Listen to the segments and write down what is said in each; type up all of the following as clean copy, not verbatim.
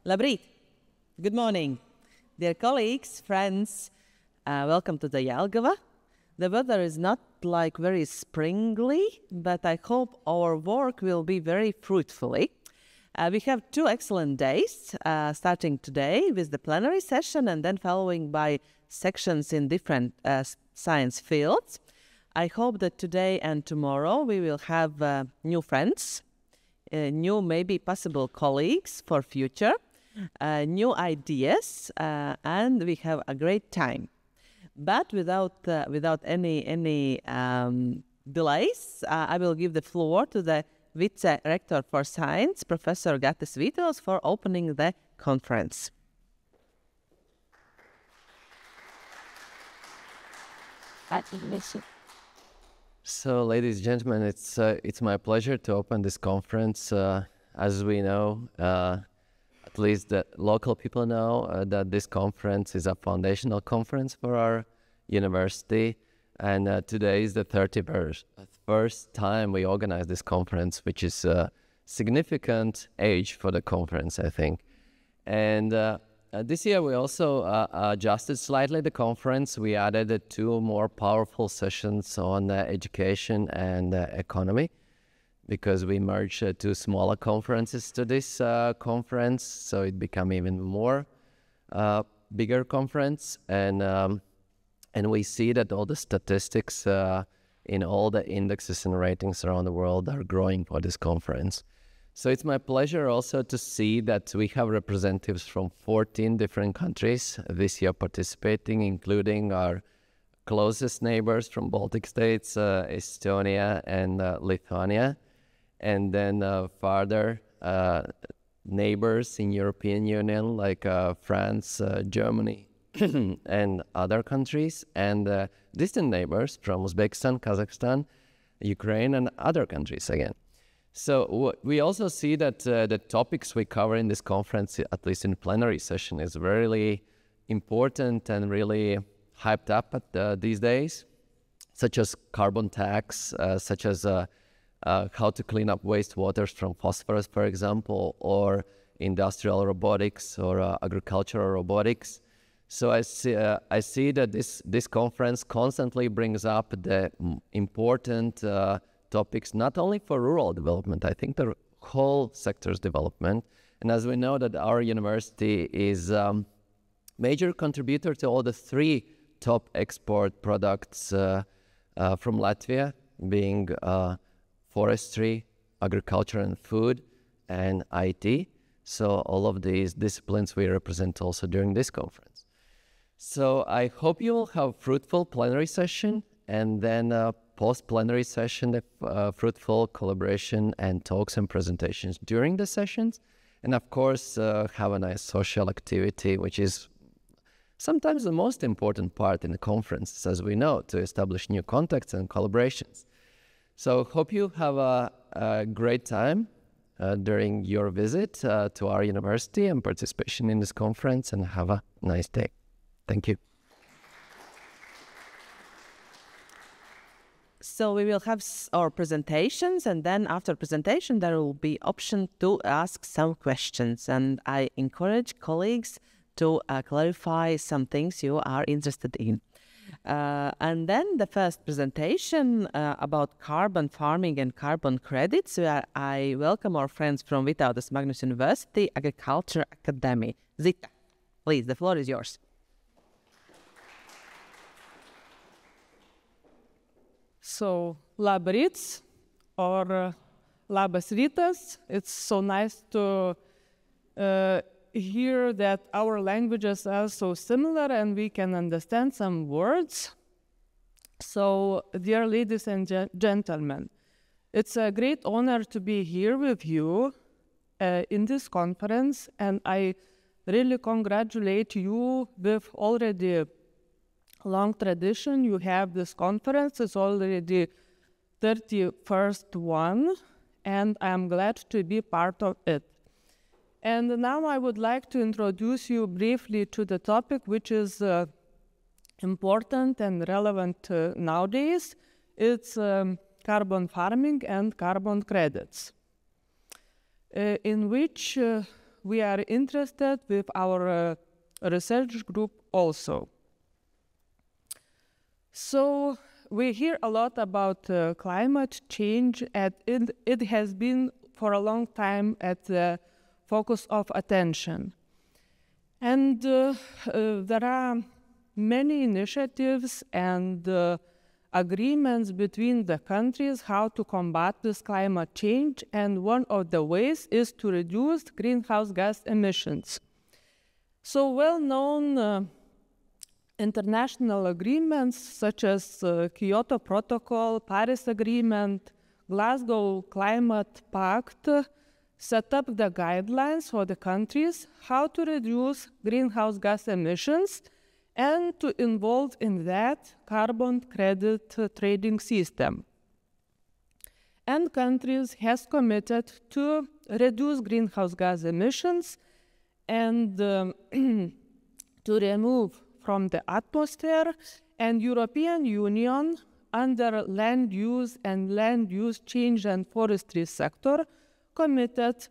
Labrīt! Good morning. Dear colleagues, friends, welcome to the Jelgava. The weather is not like very springly, but I hope our work will be very fruitfully. We have 2 excellent days, starting today with the plenary session and then following by sections in different science fields. I hope that today and tomorrow we will have new friends, new maybe possible colleagues for future, new ideas, and we have a great time. But without any delays, I will give the floor to the Vice-Rector for Science, Professor Gatis Vītols, for opening the conference. So, ladies and gentlemen, it's my pleasure to open this conference. As we know, at least the local people know that this conference is a foundational conference for our university, and today is the 31st time we organize this conference, which is a significant age for the conference, I think. And this year we also adjusted slightly the conference. We added 2 more powerful sessions on education and economy, because we merged 2 smaller conferences to this conference, so it became even more bigger conference. And we see that all the statistics in all the indexes and ratings around the world are growing for this conference. So it's my pleasure also to see that we have representatives from 14 different countries this year participating, including our closest neighbors from Baltic states, Estonia and Lithuania, and then farther neighbors in European Union like France, Germany, and other countries, and distant neighbors from Uzbekistan, Kazakhstan, Ukraine, and other countries again. So we also see that the topics we cover in this conference, at least in plenary session, is really important and really hyped up at these days, such as carbon tax, such as how to clean up wastewaters from phosphorus, for example, or industrial robotics or agricultural robotics. So I see that this conference constantly brings up the important topics, not only for rural development, I think the whole sector's development. And as we know that our university is a major contributor to all the 3 top export products from Latvia, being forestry, agriculture and food, and IT. So all of these disciplines we represent also during this conference. So I hope you will have fruitful plenary session, and then post-plenary session, fruitful collaboration and talks and presentations during the sessions. And of course, have a nice social activity, which is sometimes the most important part in the conference, as we know, to establish new contacts and collaborations. So hope you have a great time during your visit to our university and participation in this conference, and have a nice day. Thank you. So we will have our presentations, and then after presentation there will be option to ask some questions, and I encourage colleagues to clarify some things you are interested in. And then the first presentation about carbon farming and carbon credits, where I welcome our friends from Vytautas Magnus University Agriculture Academy. Zita, please, the floor is yours. So, labrīts, or labas rytas. It's so nice to hear that our languages are so similar and we can understand some words. So, dear ladies and gentlemen, it's a great honor to be here with you in this conference, and I really congratulate you with already long tradition. You have this conference. It's already 31st one, and I'm glad to be part of it. And now I would like to introduce you briefly to the topic, which is important and relevant nowadays. It's carbon farming and carbon credits, in which we are interested with our research group also. So we hear a lot about climate change, and it has been for a long time at the focus of attention. And there are many initiatives and agreements between the countries how to combat this climate change, and one of the ways is to reduce greenhouse gas emissions. So well-known international agreements such as Kyoto Protocol, Paris Agreement, Glasgow Climate Pact set up the guidelines for the countries how to reduce greenhouse gas emissions and to involve in that carbon credit trading system. And countries has committed to reduce greenhouse gas emissions and to remove from the atmosphere, and European Union under land use and land use change and forestry sector committed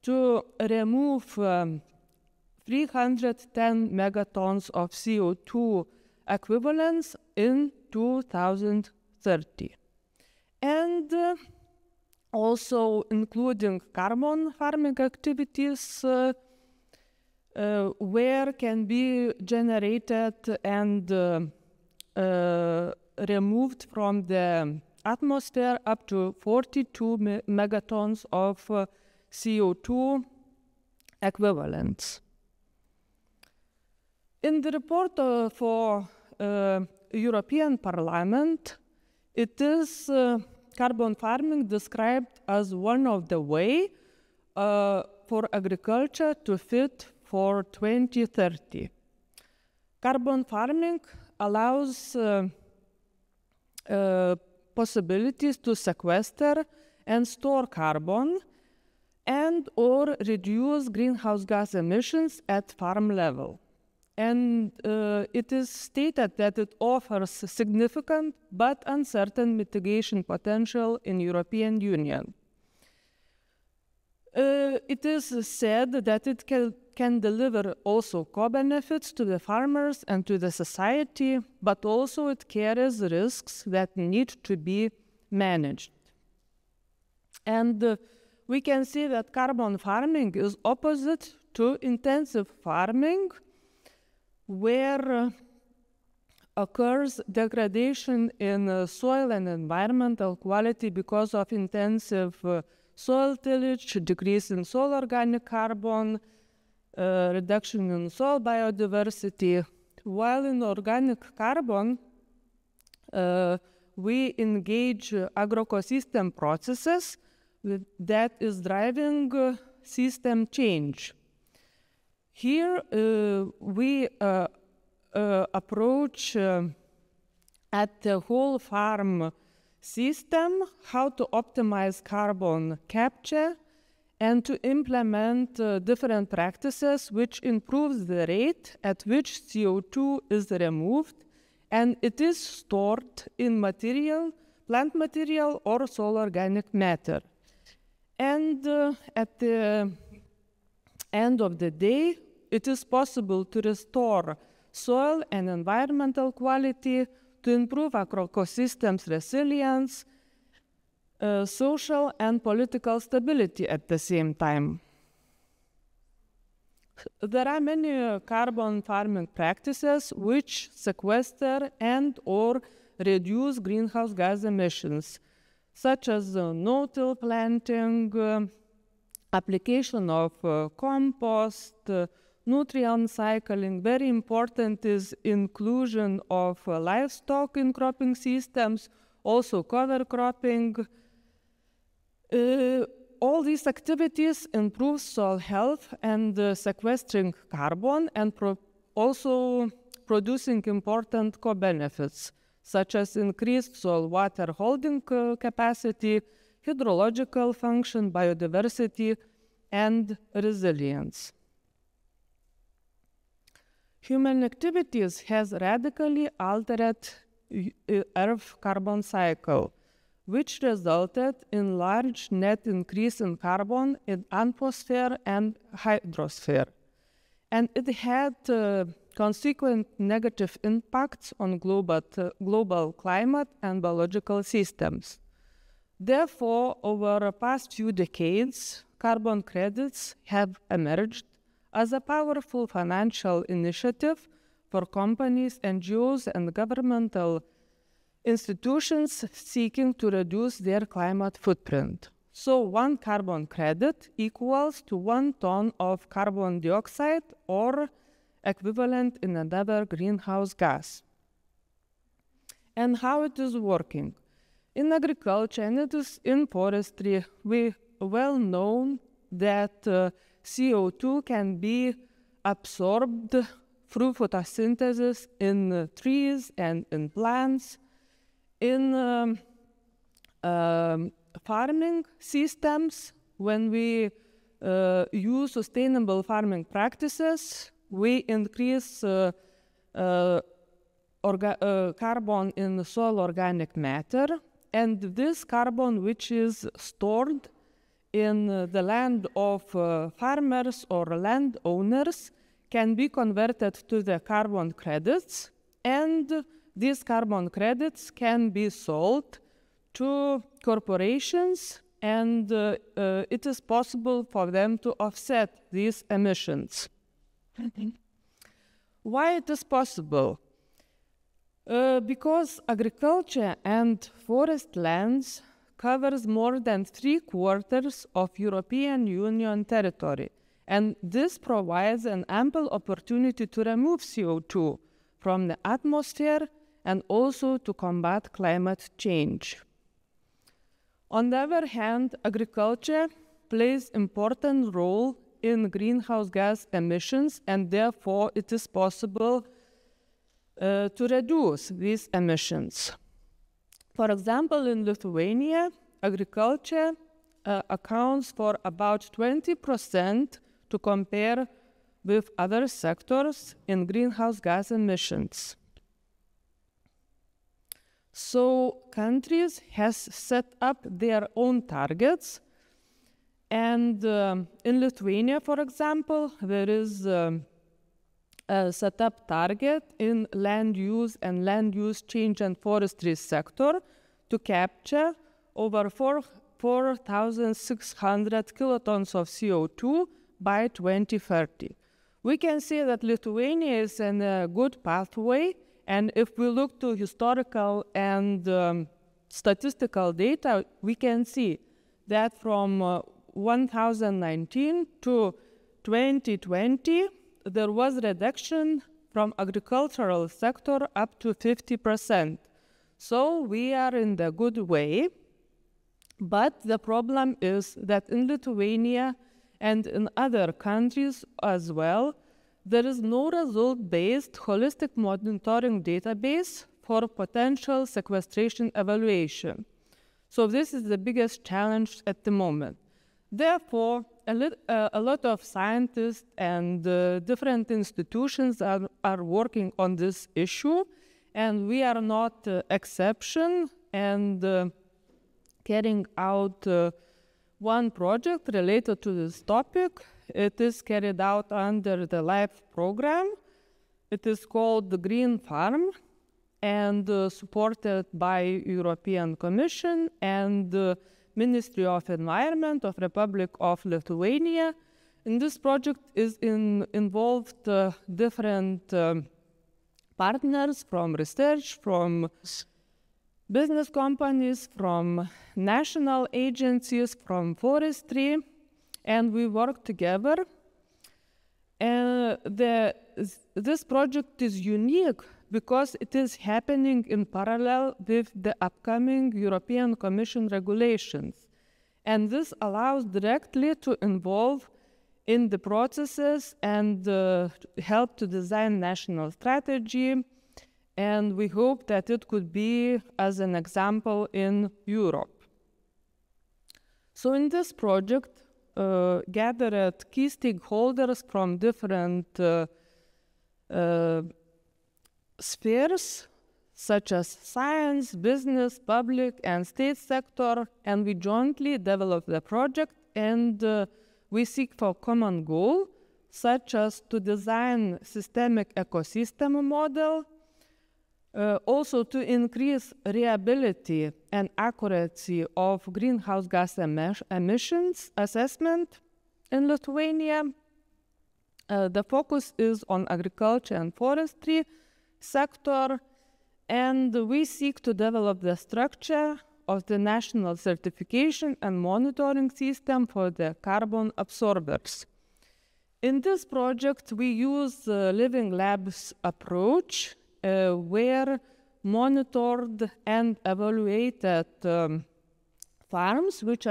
to remove 310 megatons of CO2 equivalents in 2030. And also including carbon farming activities where can be generated and removed from the atmosphere up to 42 megatons of CO2 equivalents. In the report for European Parliament, it is carbon farming described as one of the way for agriculture to fit for 2030. Carbon farming allows possibilities to sequester and store carbon and or reduce greenhouse gas emissions at farm level. And it is stated that it offers significant but uncertain mitigation potential in European Union. It is said that it can deliver also co-benefits to the farmers and to the society, but also it carries risks that need to be managed. And we can see that carbon farming is opposite to intensive farming, where occurs degradation in soil and environmental quality because of intensive soil tillage, decrease in soil organic carbon, reduction in soil biodiversity. While in organic carbon, we engage agroecosystem processes that is driving system change. Here we approach at the whole farm system how to optimize carbon capture and to implement different practices which improves the rate at which CO2 is removed and it is stored in material, plant material or soil organic matter. And at the end of the day, it is possible to restore soil and environmental quality, to improve agroecosystems resilience, social and political stability at the same time. There are many carbon farming practices which sequester and or reduce greenhouse gas emissions, such as no-till planting, application of compost, nutrient cycling. Very important is inclusion of livestock in cropping systems, also cover cropping. All these activities improve soil health and sequestering carbon and also producing important co-benefits, such as increased soil water holding capacity, hydrological function, biodiversity, and resilience. Human activities has radically altered Earth carbon cycle. which resulted in large net increase in carbon in atmosphere and hydrosphere. And it had consequent negative impacts on global climate and biological systems. Therefore, over the past few decades, carbon credits have emerged as a powerful financial initiative for companies, NGOs, and governmental institutions seeking to reduce their climate footprint. So 1 carbon credit equals to 1 ton of carbon dioxide or equivalent in another greenhouse gas. And how it is working? In agriculture and it is in forestry, we well known that CO2 can be absorbed through photosynthesis in trees and in plants. In farming systems, when we use sustainable farming practices, we increase carbon in the soil organic matter, and this carbon which is stored in the land of farmers or landowners can be converted to the carbon credits, and these carbon credits can be sold to corporations, and it is possible for them to offset these emissions. Why it is possible? Because agriculture and forest lands covers more than 3/4 of European Union territory, and this provides an ample opportunity to remove CO2 from the atmosphere and also to combat climate change. On the other hand, agriculture plays an important role in greenhouse gas emissions, and therefore it is possible to reduce these emissions. For example, in Lithuania, agriculture accounts for about 20% to compare with other sectors in greenhouse gas emissions. So countries have set up their own targets, and in Lithuania, for example, there is a set up target in land use and land use change and forestry sector to capture over 4,600 kilotons of CO2 by 2030. We can see that Lithuania is in a good pathway, and if we look to historical and statistical data, we can see that from 2019 to 2020, there was reduction from agricultural sector up to 50%. So we are in the good way, but the problem is that in Lithuania and in other countries as well, there is no result-based holistic monitoring database for potential sequestration evaluation. So this is the biggest challenge at the moment. Therefore, a lot of scientists and different institutions are working on this issue, and we are not exception, and carrying out one project related to this topic. It is carried out under the LIFE program. It is called the Green Farm, and supported by European Commission and Ministry of Environment of Republic of Lithuania. In this project is involved different partners from research, from business companies, from national agencies, from forestry, and we work together. And this project is unique because it is happening in parallel with the upcoming European Commission regulations. And this allows directly to involve in the processes and help to design national strategy. And we hope that it could be as an example in Europe. So in this project, gathered key stakeholders from different spheres, such as science, business, public, and state sector, and we jointly develop the project, and we seek for common goal, such as to design systemic ecosystem model, also to increase reliability and accuracy of greenhouse gas emissions assessment in Lithuania. The focus is on agriculture and forestry sector, and we seek to develop the structure of the national certification and monitoring system for the carbon absorbers. In this project, we use living labs approach, where monitored and evaluated farms, which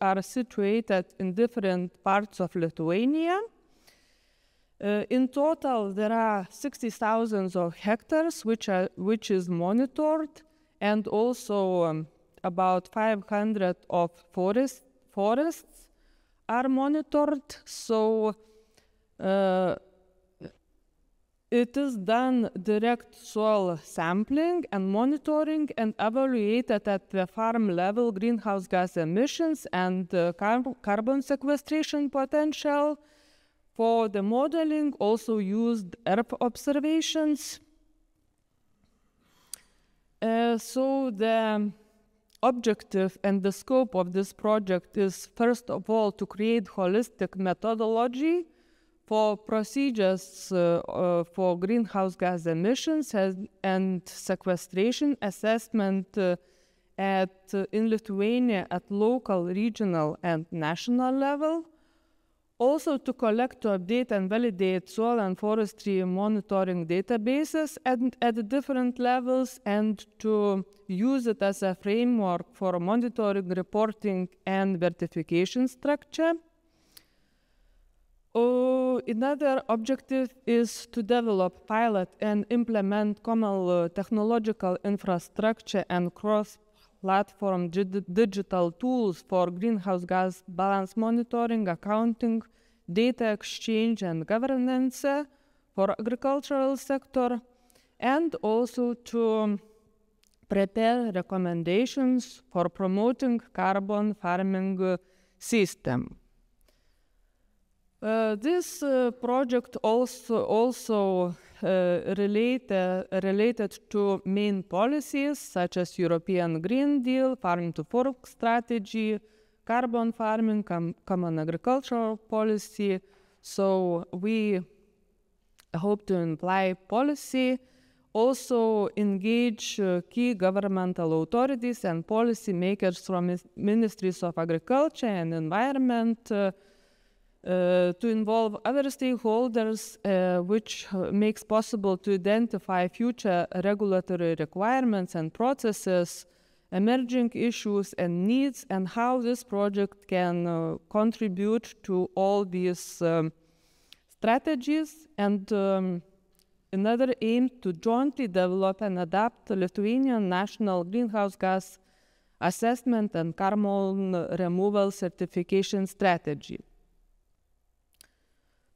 are situated in different parts of Lithuania. In total, there are 60,000 of hectares which is monitored, and also about 500 of forests are monitored. So it is done direct soil sampling and monitoring and evaluated at the farm level greenhouse gas emissions and carbon sequestration potential. For the modeling, also used Earth observations. So the objective and the scope of this project is, first of all, to create holistic methodology for procedures for greenhouse gas emissions and sequestration assessment in Lithuania at local, regional, and national level. Also to collect, to update, and validate soil and forestry monitoring databases at different levels, and to use it as a framework for monitoring, reporting, and verification structure. Another objective is to develop, pilot, and implement common technological infrastructure and cross-platform digital tools for greenhouse gas balance monitoring, accounting, data exchange, and governance for agricultural sector, and also to prepare recommendations for promoting carbon farming system. This project also related to main policies such as European Green Deal, Farm to Fork strategy, carbon farming, common agricultural policy. So we hope to imply policy, also engage key governmental authorities and policy makers from ministries of agriculture and environment, to involve other stakeholders, which makes possible to identify future regulatory requirements and processes, emerging issues and needs, and how this project can contribute to all these strategies. And another aim to jointly develop and adapt the Lithuanian national greenhouse gas assessment and carbon removal certification strategy.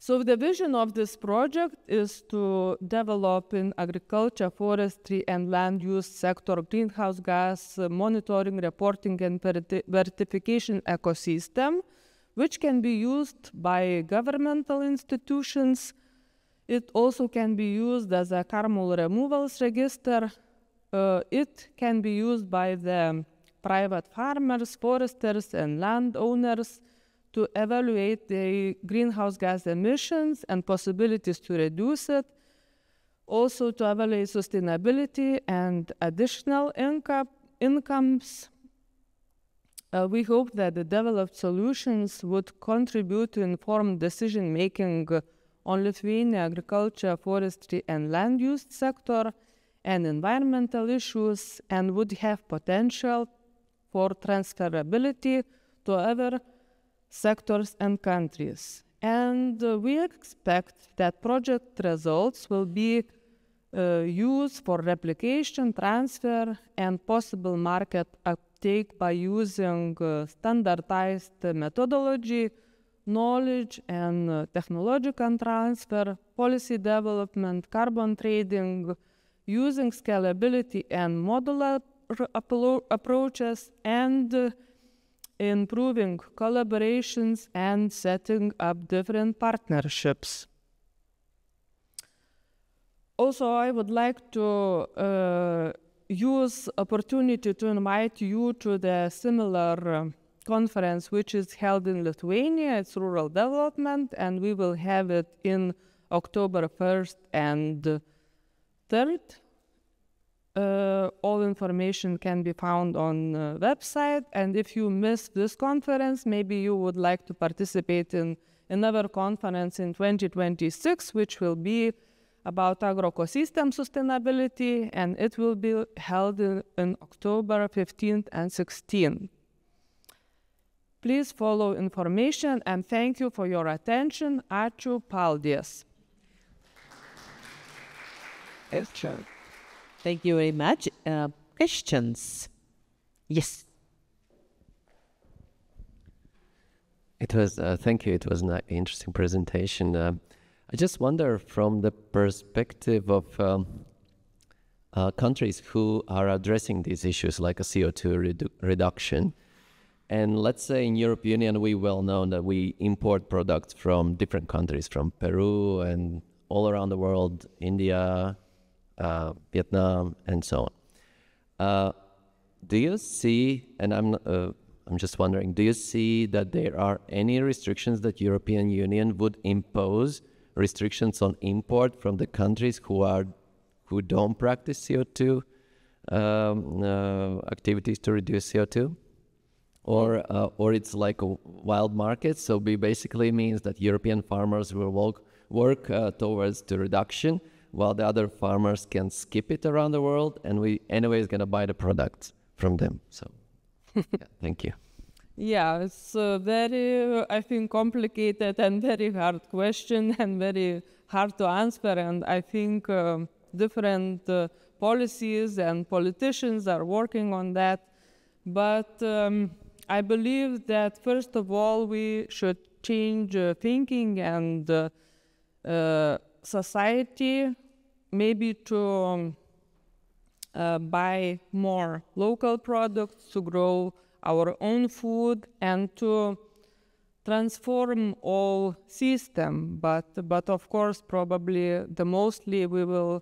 So the vision of this project is to develop in agriculture, forestry, and land use sector greenhouse gas monitoring, reporting, and verification ecosystem, which can be used by governmental institutions. It also can be used as a carbon removals register. It can be used by the private farmers, foresters, and landowners to evaluate the greenhouse gas emissions and possibilities to reduce it, also to evaluate sustainability and additional incomes. We hope that the developed solutions would contribute to informed decision-making on Lithuanian agriculture, forestry, and land use sector and environmental issues, and would have potential for transferability to other sectors and countries. And we expect that project results will be used for replication, transfer, and possible market uptake by using standardized methodology, knowledge and technological transfer, policy development, carbon trading, using scalability and modular approaches, and improving collaborations and setting up different partnerships. Also, I would like to use opportunity to invite you to the similar conference which is held in Lithuania. It's rural development, and we will have it in October 1st and 3rd. All information can be found on website, and if you missed this conference, maybe you would like to participate in another conference in 2026, which will be about agroecosystem sustainability, and it will be held in October 15th and 16th. Please follow information, and thank you for your attention. Ačiū, paldies. Thank you very much. Questions? Yes. It was, thank you. It was an interesting presentation. I just wonder, from the perspective of countries who are addressing these issues like a CO2 reduction, and let's say in European Union, we well know that we import products from different countries, from Peru and all around the world, India, Vietnam, and so on. Do you see, and I'm just wondering, do you see that there are any restrictions that European Union would impose, restrictions on import from the countries who don't practice CO2 activities to reduce CO2? Or it's like a wild market, so it basically means that European farmers will work towards the reduction, while the other farmers can skip it around the world, and we anyways gonna buy the products from them. So, yeah, thank you. Yeah, it's a very, I think, complicated and very hard question, and very hard to answer. And I think different policies and politicians are working on that. But I believe that, first of all, we should change thinking and society, maybe to buy more local products, to grow our own food, and to transform all system. But of course, probably the mostly we will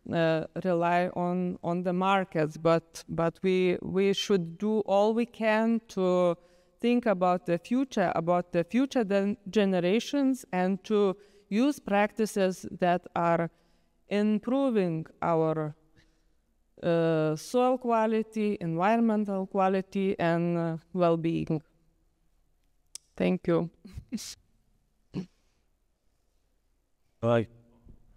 rely on the markets. But we should do all we can to think about the future generations, and to use practices that are improving our soil quality, environmental quality, and well-being. Thank you. Hi,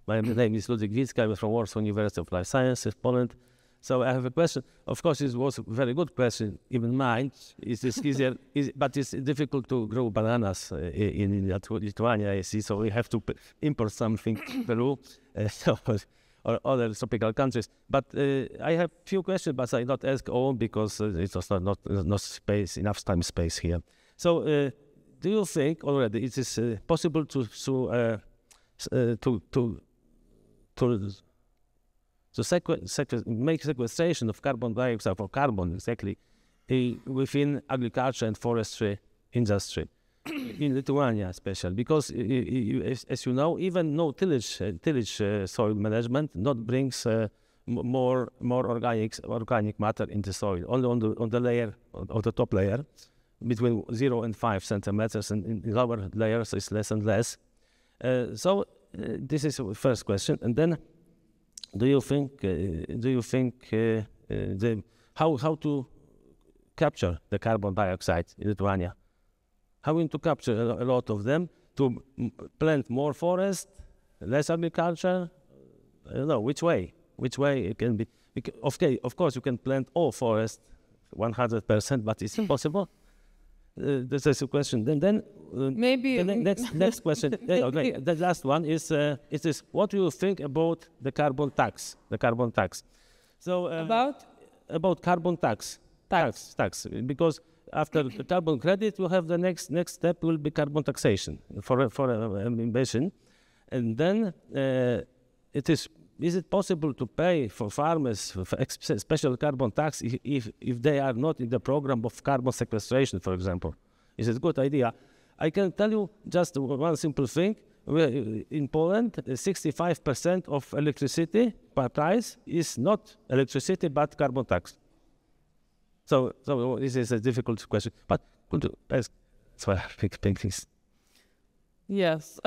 my name is Ludwik Wicka. I'm from Warsaw University of Life Sciences, Poland. So I have a question. Of course, it was a very good question, even mine. Is this easier? But it's difficult to grow bananas in Lithuania, I see. So we have to import something from Peru or other tropical countries. But I have few questions, but I not ask all because it was not space, enough time space here. So do you think already it is possible to make sequestration of carbon dioxide, or carbon exactly, within agriculture and forestry industry, in Lithuania especially, because as you know, even no tillage soil management not brings more organic matter in the soil, only on the layer, on the top layer, between 0 and 5 centimeters, and in lower layers is less and less. So this is the first question, and then do you think how to capture the carbon dioxide in Lithuania? How to capture a lot of them, to plant more forest, less agriculture? I don't know which way it can be. Okay, of course you can plant all forest 100%, but it's impossible. This is a question. Then maybe the next question. Okay, the last one is this: what do you think about the carbon tax? So about carbon tax, because after the carbon credit, you have the next step will be carbon taxation for emission, and then it is is it possible to pay for farmers for special carbon tax if they are not in the program of carbon sequestration, for example? Is it a good idea? I can tell you just one simple thing. In Poland, 65% of electricity by price is not electricity but carbon tax. So this is a difficult question, but could you ask? So I think things. Yes,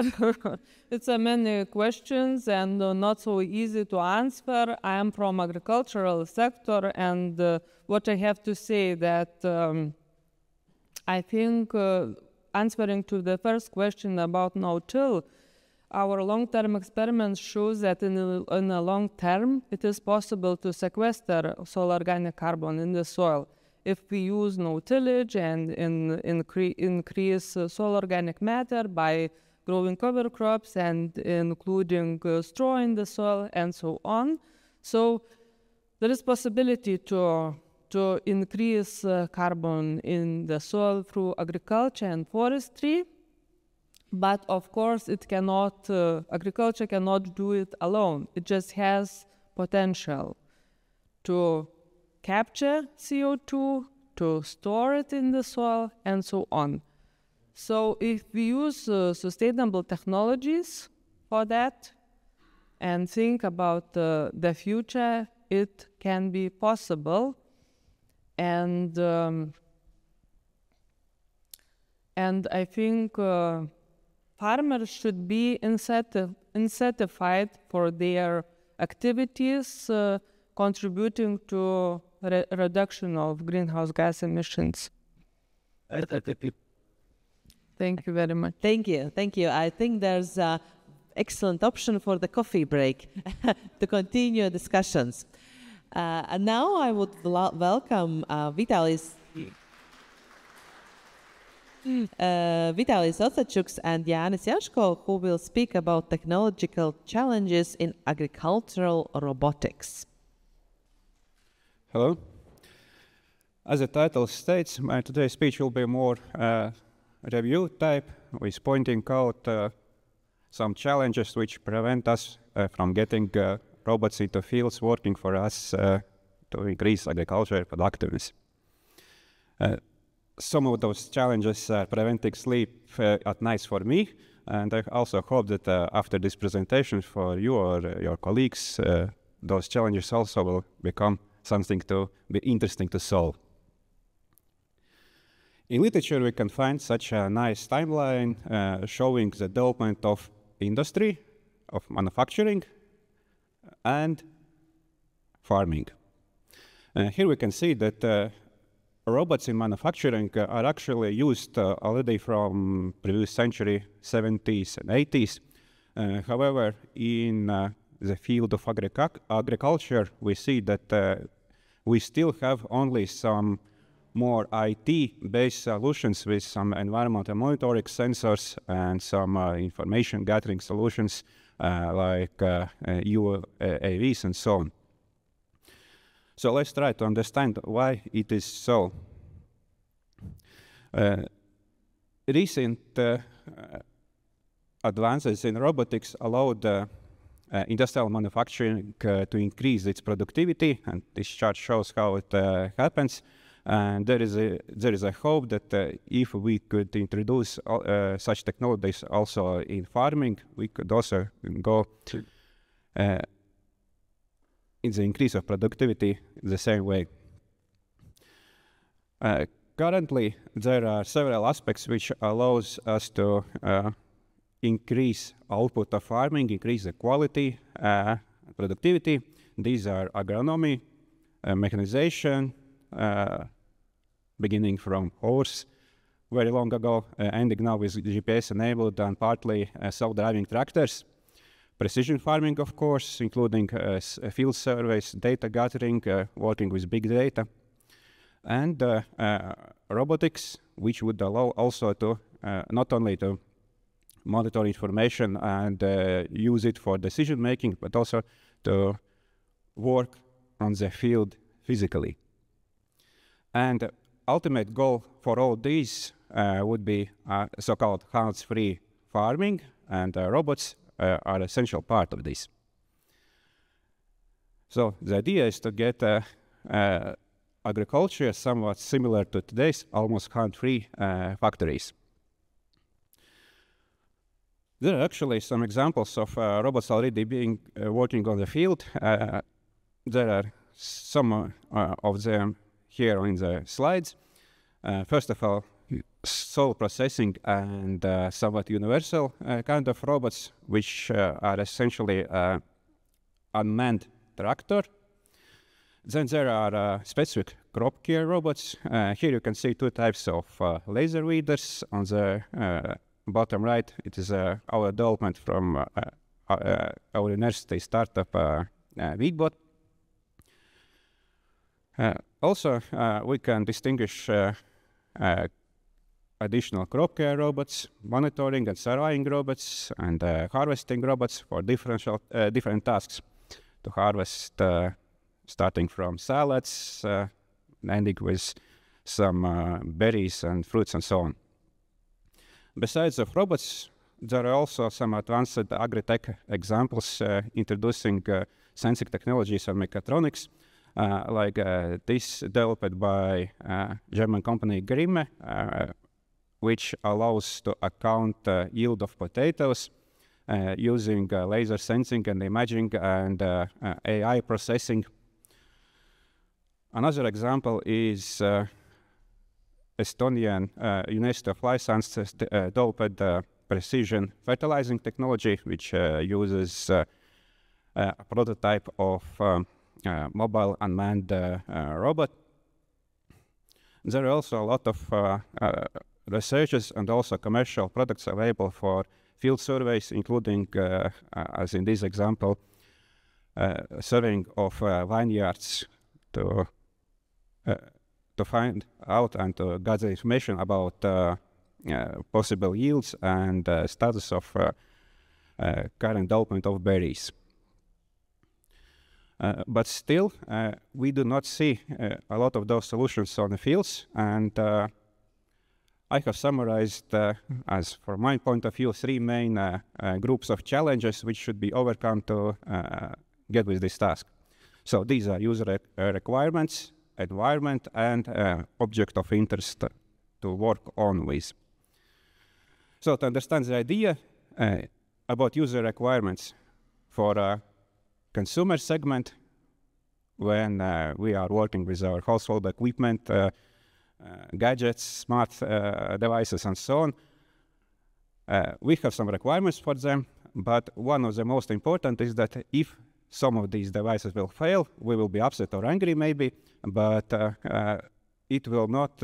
it's a many questions and not so easy to answer. I am from agricultural sector, and what I have to say that I think answering to the first question about no-till, our long-term experiments shows that in a long term, it is possible to sequester soil organic carbon in the soil if we use no-tillage and increase soil organic matter by growing cover crops and including straw in the soil and so on. So there is possibility to increase carbon in the soil through agriculture and forestry, but of course it cannot, agriculture cannot do it alone. It just has potential to capture CO2, to store it in the soil, and so on. So if we use sustainable technologies for that and think about the future, it can be possible. And I think farmers should be incentivized for their activities contributing to reduction of greenhouse gas emissions. Thank you very much. Thank you. I think there's an excellent option for the coffee break to continue discussions. And now I would welcome Vitalis Osachuks and Jānis Jaško, who will speak about technological challenges in agricultural robotics. Hello. As the title states, my today's speech will be more review type, with pointing out some challenges which prevent us from getting robots into fields working for us to increase agricultural productiveness. Some of those challenges are preventing sleep at nights for me, and I also hope that after this presentation for you or your colleagues, those challenges also will become something to be interesting to solve. In literature, we can find such a nice timeline showing the development of industry, of manufacturing, and farming. Here we can see that robots in manufacturing are actually used already from previous century, 70s and 80s. However, in the field of agriculture, we see that we still have only some more IT-based solutions with some environmental monitoring sensors and some information gathering solutions like UAVs and so on. So let's try to understand why it is so. Recent advances in robotics allowed industrial manufacturing to increase its productivity, and this chart shows how it happens. And there is a hope that if we could introduce such technologies also in farming, we could also go to in the increase of productivity the same way. Currently, there are several aspects which allows us to increase output of farming, increase the quality, productivity. These are agronomy, mechanization, beginning from horse very long ago, ending now with GPS-enabled and partly self-driving tractors. Precision farming, of course, including field surveys, data gathering, working with big data, and robotics, which would allow also to not only to monitor information and use it for decision making, but also to work on the field physically. And ultimate goal for all these would be so-called hands-free farming, and robots are an essential part of this. So the idea is to get agriculture somewhat similar to today's almost hands-free factories. There are actually some examples of robots already being working on the field. There are some of them here in the slides. First of all, soil processing and somewhat universal kind of robots, which are essentially unmanned tractor. Then there are specific crop care robots. Here you can see two types of laser weeders. On the bottom right, it is our development from our university startup, Weedbot. Also, we can distinguish additional crop care robots, monitoring and surveying robots, and harvesting robots for different tasks. To harvest, starting from salads, ending with some berries and fruits and so on. Besides of robots, there are also some advanced agri-tech examples introducing sensing technologies and mechatronics, like this developed by German company Grimme, which allows to account yield of potatoes using laser sensing and imaging and AI processing. Another example is Estonian University of Life Sciences developed precision fertilizing technology, which uses a prototype of mobile unmanned robot. There are also a lot of researches and also commercial products available for field surveys, including, as in this example, surveying of vineyards to find out and to gather information about possible yields and status of current development of berries. But still, we do not see a lot of those solutions on the fields, and I have summarized, as from my point of view, three main groups of challenges which should be overcome to get with this task. So these are user requirements, environment, and object of interest to work on with. So to understand the idea about user requirements for a consumer segment, when we are working with our household equipment, gadgets, smart devices, and so on, we have some requirements for them, but one of the most important is that if some of these devices will fail, we will be upset or angry maybe, but it will not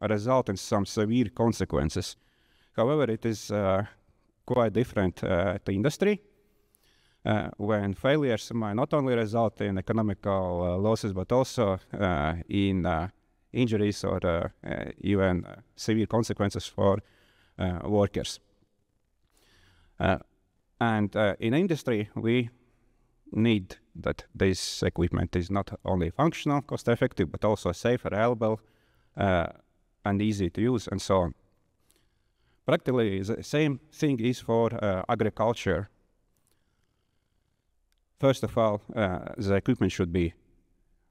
result in some severe consequences. However, it is quite different to industry, when failures might not only result in economical losses, but also in injuries or even severe consequences for workers. And in industry, we need that this equipment is not only functional, cost-effective, but also safe, reliable, and easy to use, and so on. Practically, the same thing is for agriculture. First of all, the equipment should be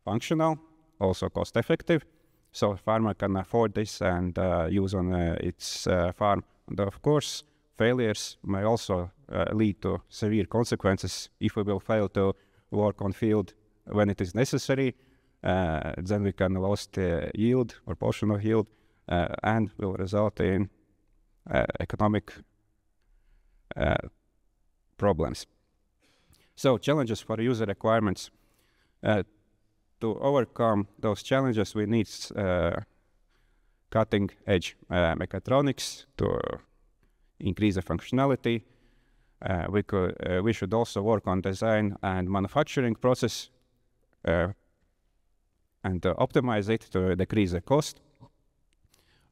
functional, also cost-effective, so a farmer can afford this and use on its farm. And of course, failures may also lead to severe consequences. If we will fail to work on field when it is necessary, then we can lose yield or portion of yield, and will result in economic problems. So challenges for user requirements. To overcome those challenges, we need cutting-edge mechatronics to increase the functionality. We should also work on design and manufacturing process and optimize it to decrease the cost.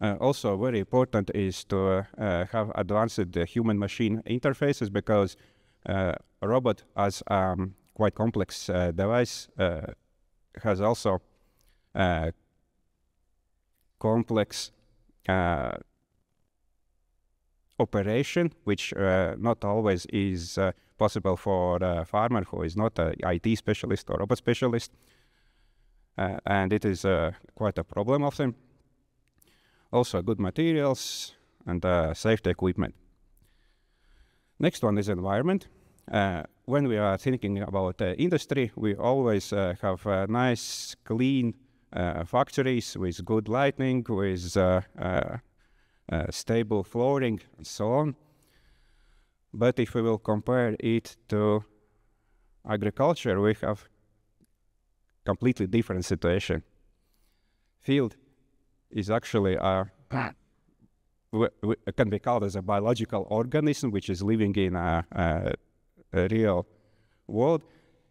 Also very important is to have advanced human-machine interfaces, because a robot as quite complex device has also complex operation, which not always is possible for a farmer who is not an IT specialist or robot specialist. And it is quite a problem of them. Also good materials and safety equipment. Next one is environment. When we are thinking about industry, we always have nice, clean factories with good lighting, with stable flooring, and so on. But if we will compare it to agriculture, we have completely different situation. Field is actually can be called as a biological organism which is living in a real world.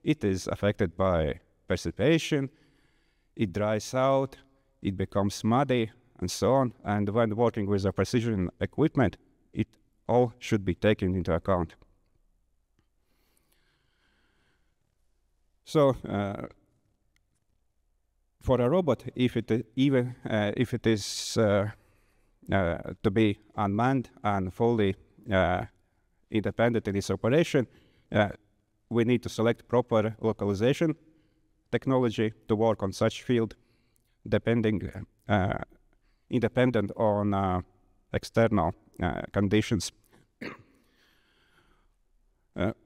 It is affected by precipitation, it dries out, it becomes muddy, and so on. And when working with a precision equipment, it all should be taken into account. So for a robot, if it is to be unmanned and fully independent in its operation, we need to select proper localization technology to work on such field, independent on external conditions.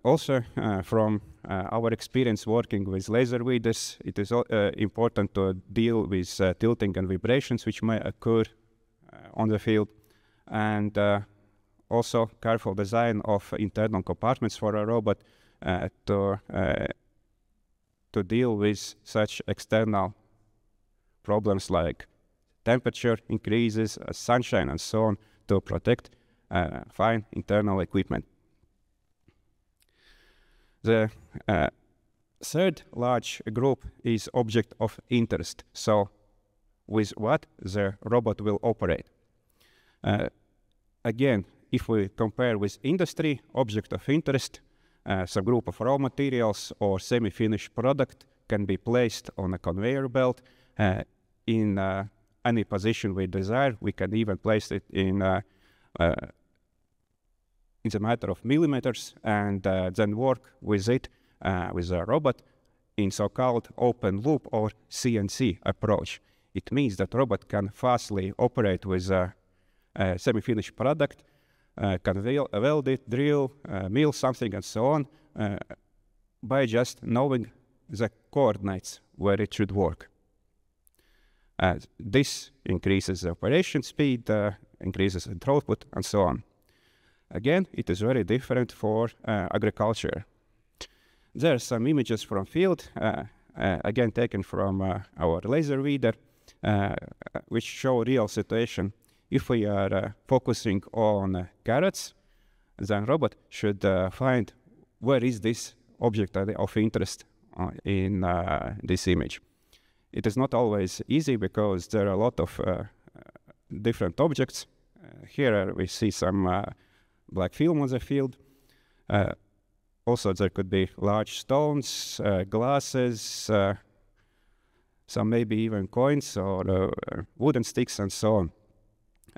Also, from our experience working with laser weeders, it is important to deal with tilting and vibrations which may occur on the field, and also careful design of internal compartments for a robot to deal with such external problems like temperature increases, sunshine, and so on, to protect fine internal equipment. The third large group is object of interest. So with what the robot will operate. Again, if we compare with industry, object of interest, some group of raw materials or semi-finished product can be placed on a conveyor belt in any position we desire. We can even place it in a matter of millimeters, and then work with it with a robot in so-called open loop or CNC approach. It means that robot can fastly operate with a semi-finished product, can weld it, drill, mill something, and so on, by just knowing the coordinates where it should work. This increases the operation speed, increases the throughput, and so on. Again, it is very different for agriculture. There are some images from field, again taken from our laser reader, which show real situation. If we are focusing on carrots, then robot should find where is this object of interest in this image. It is not always easy because there are a lot of different objects. Here we see some black film on the field. Also, there could be large stones, glasses, some maybe even coins or wooden sticks, and so on.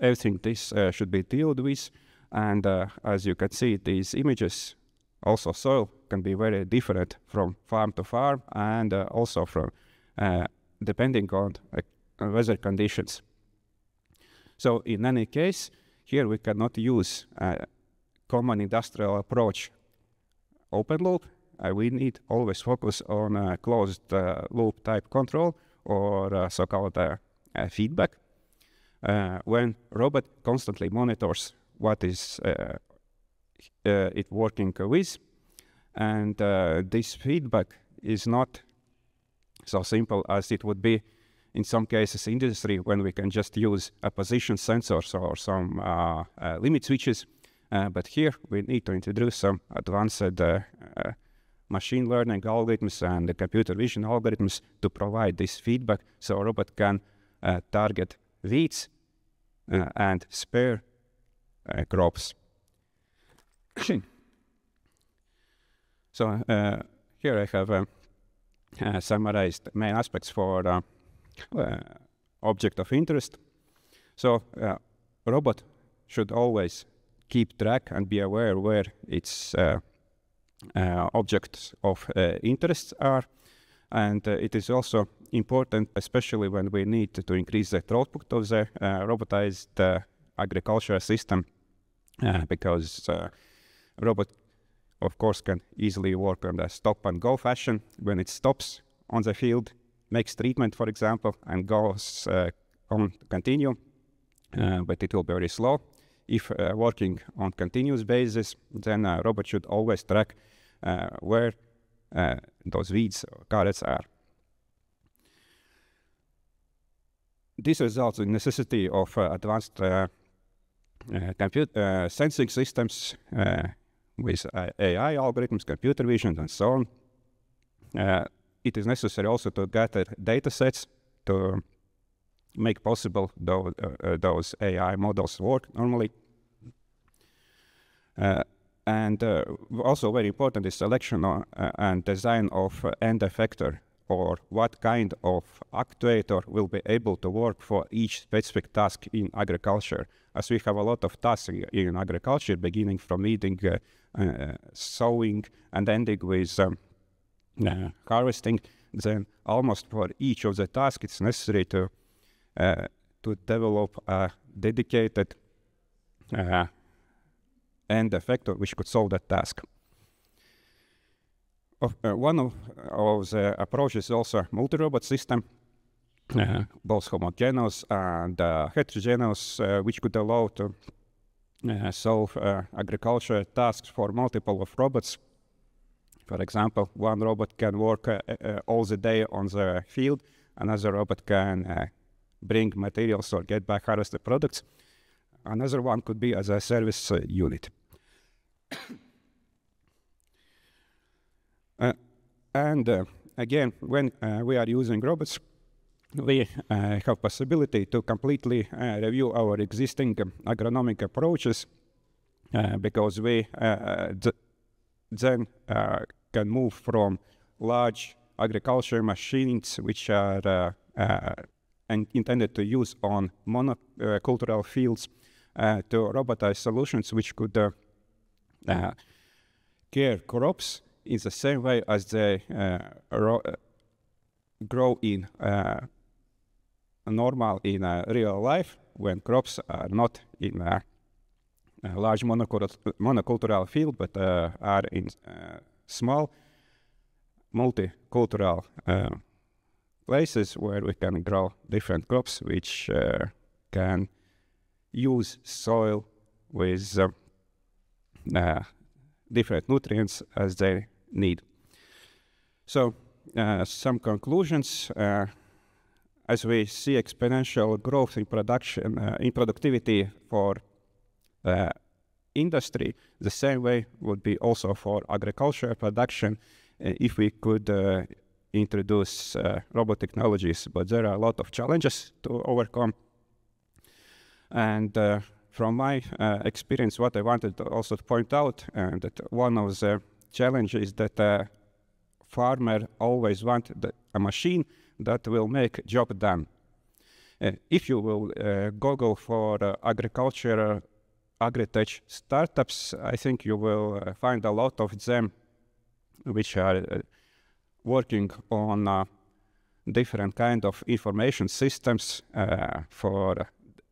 Everything this should be dealt with, and as you can see, these images, also soil can be very different from farm to farm, and also from depending on weather conditions. So in any case, here we cannot use a common industrial approach, open loop. We need always focus on a closed loop type control, or so-called feedback. When robot constantly monitors what is it working with, and this feedback is not so simple as it would be in some cases in industry, when we can just use a position sensors or some limit switches. But here we need to introduce some advanced machine learning algorithms and computer vision algorithms to provide this feedback, so a robot can target weeds and spare crops. So here I have summarized main aspects for object of interest. So robot should always keep track and be aware where its objects of interest are. And it is also important, especially when we need to increase the throughput of the robotized agricultural system, because robot, of course, can easily work on the stop-and-go fashion. When it stops on the field, makes treatment, for example, and goes on to continue, but it will be very slow. If working on continuous basis, then a robot should always track where those weeds or carrots are. This results in necessity of advanced sensing systems with AI algorithms, computer vision, and so on. It is necessary also to gather data sets to make possible those AI models work normally. And also very important is selection and design of end effector, or what kind of actuator will be able to work for each specific task in agriculture. As we have a lot of tasks in agriculture, beginning from weeding, sowing, and ending with harvesting, then almost for each of the tasks it's necessary to develop a dedicated end effector which could solve that task. One of the approaches is also multi-robot system, both homogeneous and heterogeneous, which could allow to solve agricultural tasks for multiple of robots. For example, one robot can work all the day on the field, another robot can bring materials or get back harvested products. Another one could be as a service unit. Again, when we are using robots, we have possibility to completely review our existing agronomic approaches, because we then can move from large agriculture machines which are intended to use on monocultural fields to robotized solutions which could care crops in the same way as they grow in normal in real life, when crops are not in a large monocultural field, but are in small multicultural places where we can grow different crops which can use soil with different nutrients as they need. So some conclusions. As we see exponential growth in production, in productivity for industry, the same way would be also for agricultural production if we could introduce robot technologies. But there are a lot of challenges to overcome. And from my experience, what I wanted to also point out, that one of the challenges that farmer always want a machine that will make job done. If you will go for agriculture, agri-tech startups, I think you will find a lot of them which are working on different kind of information systems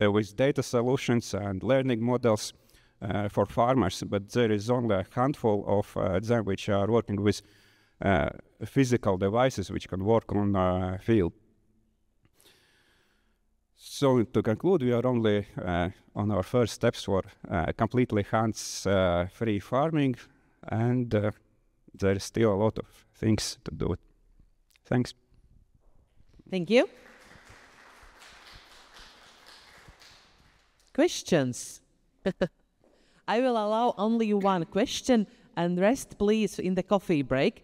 with data solutions and learning models for farmers, but there is only a handful of them which are working with physical devices which can work on field. So to conclude, we are only on our first steps for completely hands-free farming, and there is still a lot of things to do. Thanks. Thank you. Questions? I will allow only one question, and rest please in the coffee break.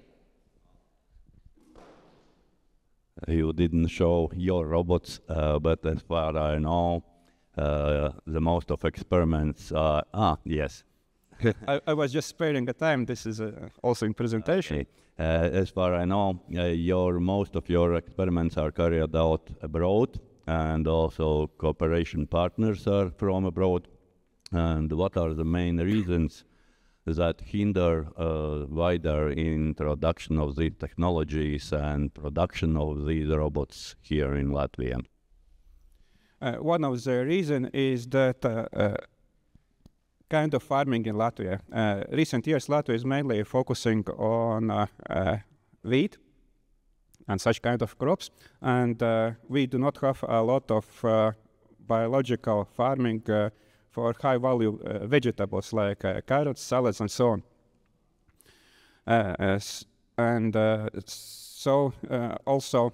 You didn't show your robots, but as far as I know, the most of experiments are, yes. I was just sparing the time. This is also in presentation. Okay. As far as I know, most of your experiments are carried out abroad, and also cooperation partners are from abroad. and what are the main reasons that hinder wider introduction of these technologies and production of these robots here in Latvia? One of the reasons is that kind of farming in Latvia. Recent years, Latvia is mainly focusing on wheat and such kind of crops, and we do not have a lot of biological farming for high-value vegetables like carrots, salads, and so on. Also,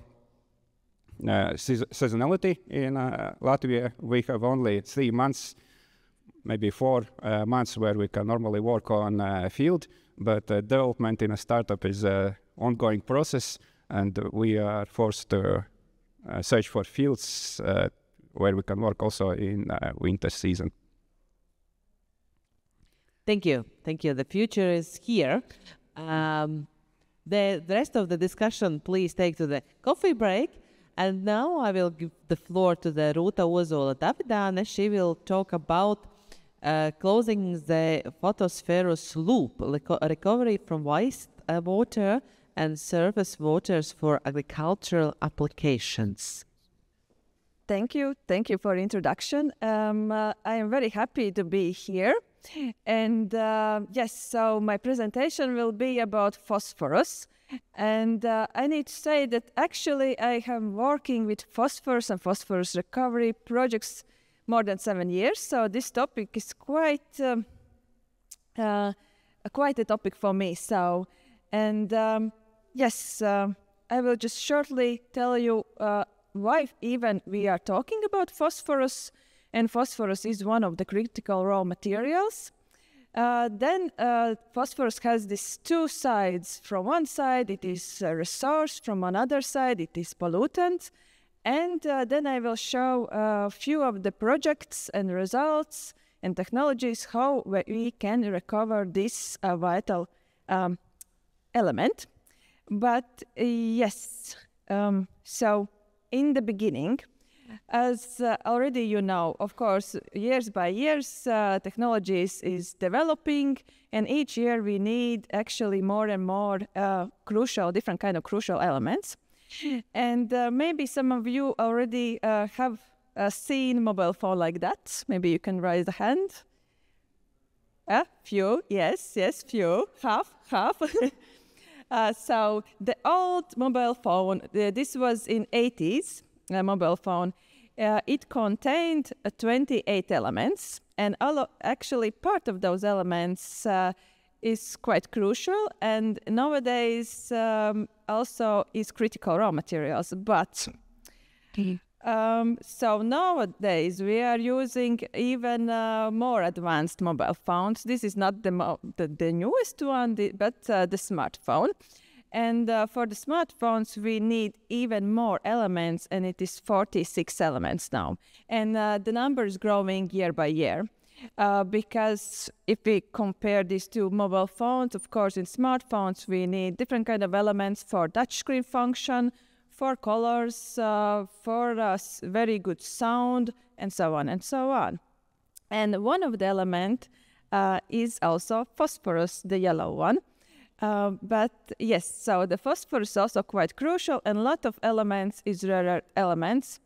seasonality in Latvia, we have only 3 months, maybe 4 months where we can normally work on field, but development in a startup is an ongoing process, and we are forced to search for fields where we can work also in winter season. Thank you. Thank you. The future is here. The rest of the discussion, please take to the coffee break. And now I will give the floor to the Ruta Ozola Davidane. She will talk about closing the phosphorus loop, recovery from waste water and surface waters for agricultural applications. Thank you. Thank you for the introduction. I am very happy to be here. And yes, so my presentation will be about phosphorus. And I need to say that actually I am working with phosphorus and phosphorus recovery projects more than 7 years. So this topic is quite a topic for me. So, and yes, I will just shortly tell you why even we are talking about phosphorus, and phosphorus is one of the critical raw materials. Then phosphorus has these 2 sides. From one side it is a resource, from another side it is pollutant. And then I will show a few of the projects and results and technologies how we can recover this vital element. But yes, so in the beginning, as already you know, of course, years by years, technologies is developing, and each year we need actually more and more different kind of crucial elements. And maybe some of you already have seen mobile phone like that. Maybe you can raise a hand. Few, yes, few, half. So the old mobile phone, this was in 80s, mobile phone. It contained 28 elements, and actually part of those elements is quite crucial, and nowadays also is critical raw materials. But so nowadays we are using even more advanced mobile phones. This is not the newest one, but the smartphone. And for the smartphones, we need even more elements, and it is 46 elements now. And the number is growing year by year. Because if we compare these 2 mobile phones, of course, in smartphones, we need different kind of elements for touchscreen function, for colors, for very good sound, and so on and so on. And one of the elements is also phosphorus, the yellow one. But yes, so the phosphorus is also quite crucial, and a lot of elements is rare elements.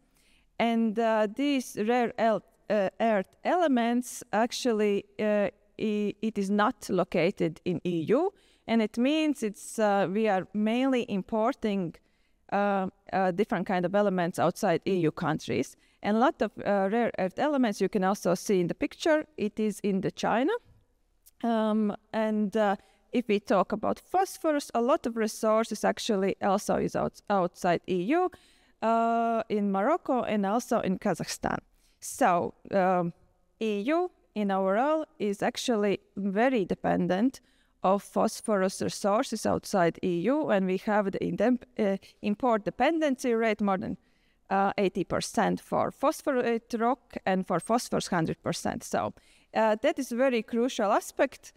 And these rare earth elements, actually, it is not located in EU, and it means we are mainly importing different kind of elements outside EU countries. And a lot of rare earth elements you can also see in the picture. It is in the China. If we talk about phosphorus, a lot of resources actually also is outside EU, in Morocco and also in Kazakhstan. So EU in overall is actually very dependent of phosphorus resources outside EU, and we have the import dependency rate more than 80% for phosphorate rock, and for phosphorus 100%. So that is a very crucial aspect.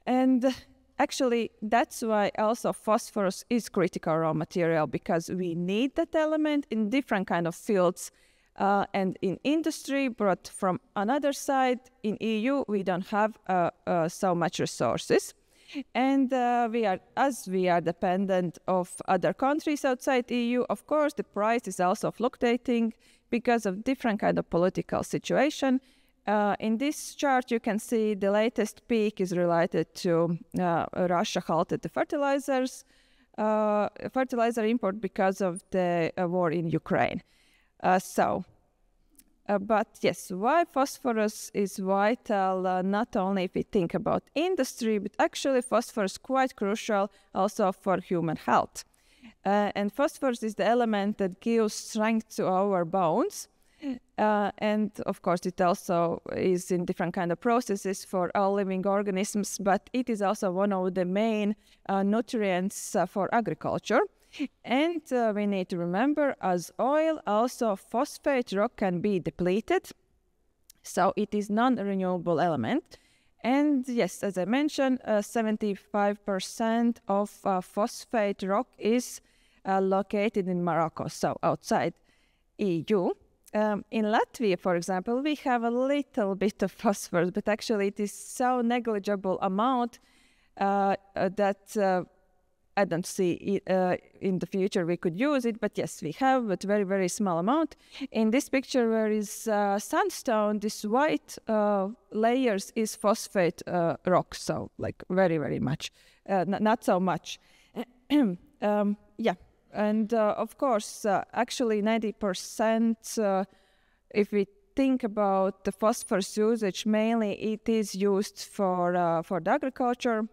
And actually, that's why also phosphorus is critical raw material, because we need that element in different kind of fields. and in industry, but from another side, in EU, we don't have so much resources. And as we are dependent of other countries outside EU, of course, the price is also fluctuating because of different kind of political situation. In this chart, you can see the latest peak is related to Russia halted the fertilizer import because of the war in Ukraine. But yes, why phosphorus is vital, not only if we think about industry, but actually phosphorus is quite crucial also for human health. And phosphorus is the element that gives strength to our bones. And of course, it also is in different kind of processes for all living organisms, but it is also one of the main nutrients for agriculture. And we need to remember, as oil, also phosphate rock can be depleted, so it is non-renewable element. And yes, as I mentioned, 75% of phosphate rock is located in Morocco, so outside EU. In Latvia, for example, we have a little bit of phosphorus, but actually it is so negligible amount that I don't see in the future we could use it, but yes, we have, but very, very small amount. In this picture where is sandstone, this white layers is phosphate rock, so like very, very much, not so much. Yeah, and of course, actually 90%, if we think about the phosphorus usage, mainly it is used for the agriculture,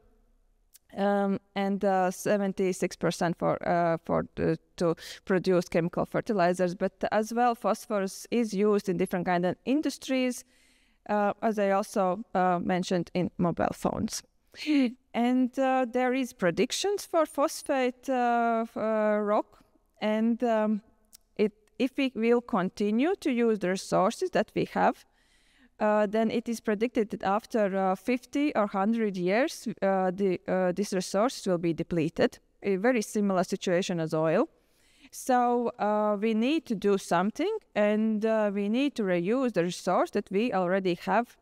and 76% to produce chemical fertilizers. But as well, phosphorus is used in different kind of industries, as I also mentioned, in mobile phones. And there is predictions for phosphate rock, and if we will continue to use the resources that we have, then it is predicted that after 50 or 100 years, these resources will be depleted. A very similar situation as oil. So we need to do something, and we need to reuse the resource that we already have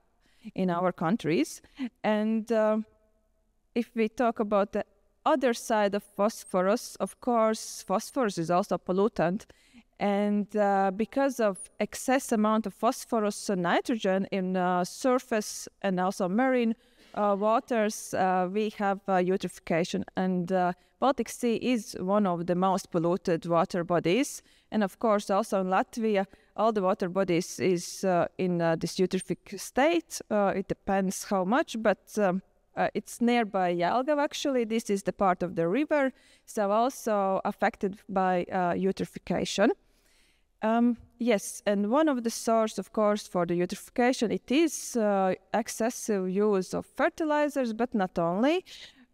in our countries. And if we talk about the other side of phosphorus, of course, phosphorus is also a pollutant. And because of excess amount of phosphorus and nitrogen in surface and also marine waters, we have eutrophication. And Baltic Sea is one of the most polluted water bodies. And of course, also in Latvia, all the water bodies is in this eutrophic state. It depends how much, but it's nearby Jelgava, actually. This is the part of the river, so also affected by eutrophication. Yes, and one of the source, of course, for the eutrophication, it is excessive use of fertilizers, but not only.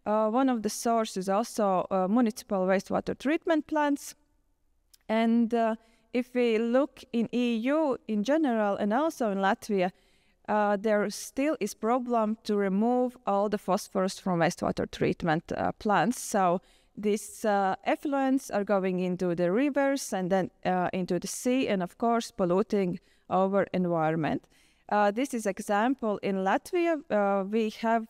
One of the sources is also municipal wastewater treatment plants. And if we look in EU in general and also in Latvia, there still is problem to remove all the phosphorus from wastewater treatment plants. So these effluents are going into the rivers and then into the sea, and of course polluting our environment. This is example in Latvia. We have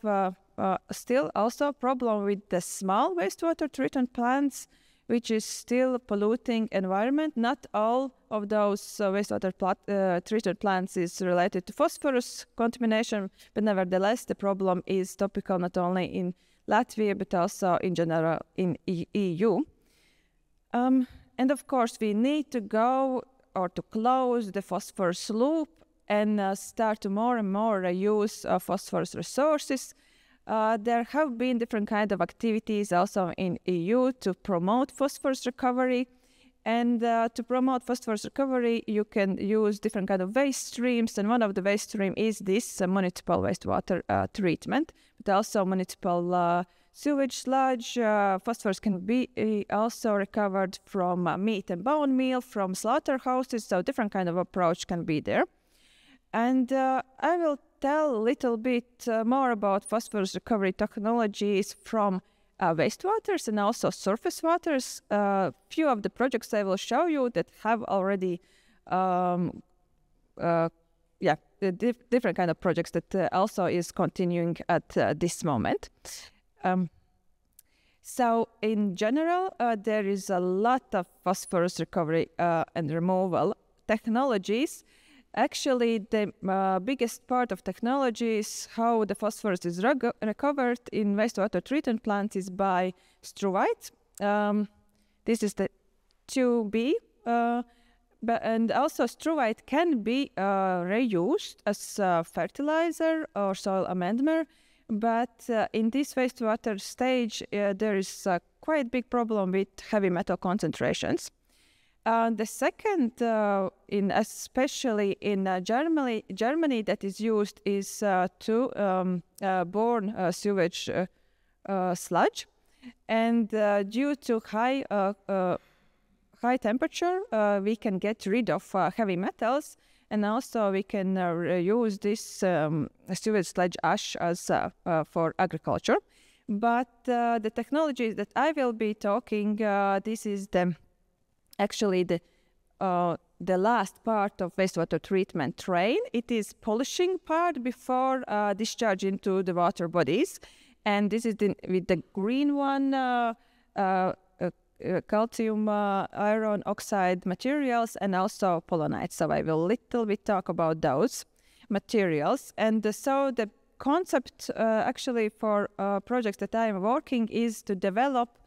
still also a problem with the small wastewater treatment plants, which is still polluting environment. Not all of those wastewater treatment plants is related to phosphorus contamination, but nevertheless the problem is topical not only in Latvia, but also in general in EU. And of course, we need to go or to close the phosphorus loop and start to more and more use phosphorus resources. There have been different kinds of activities also in EU to promote phosphorus recovery. And to promote phosphorus recovery, you can use different kinds of waste streams. And one of the waste streams is this municipal wastewater treatment, but also municipal sewage sludge. Phosphorus can be also recovered from meat and bone meal, from slaughterhouses. So different kind of approach can be there. And I will tell a little bit more about phosphorus recovery technologies from wastewaters and also surface waters. Few of the projects I will show you that have already different kind of projects that also is continuing at this moment. So in general, there is a lot of phosphorus recovery and removal technologies. Actually, the biggest part of technology is how the phosphorus is recovered in wastewater treatment plants is by struvite. This is the 2B, and also struvite can be reused as fertilizer or soil amendment. But in this wastewater stage, there is a quite big problem with heavy metal concentrations. The second, especially in Germany, that is used is to burn sewage sludge, and due to high temperature, we can get rid of heavy metals. And also we can use this sewage sludge ash as for agriculture. But the technology that I will be talking, this is actually the last part of wastewater treatment train. It is polishing part before discharge into the water bodies. And this is with the green one, calcium iron oxide materials, and also polonite. So I will little bit talk about those materials. And so the concept actually for projects that I am working is to develop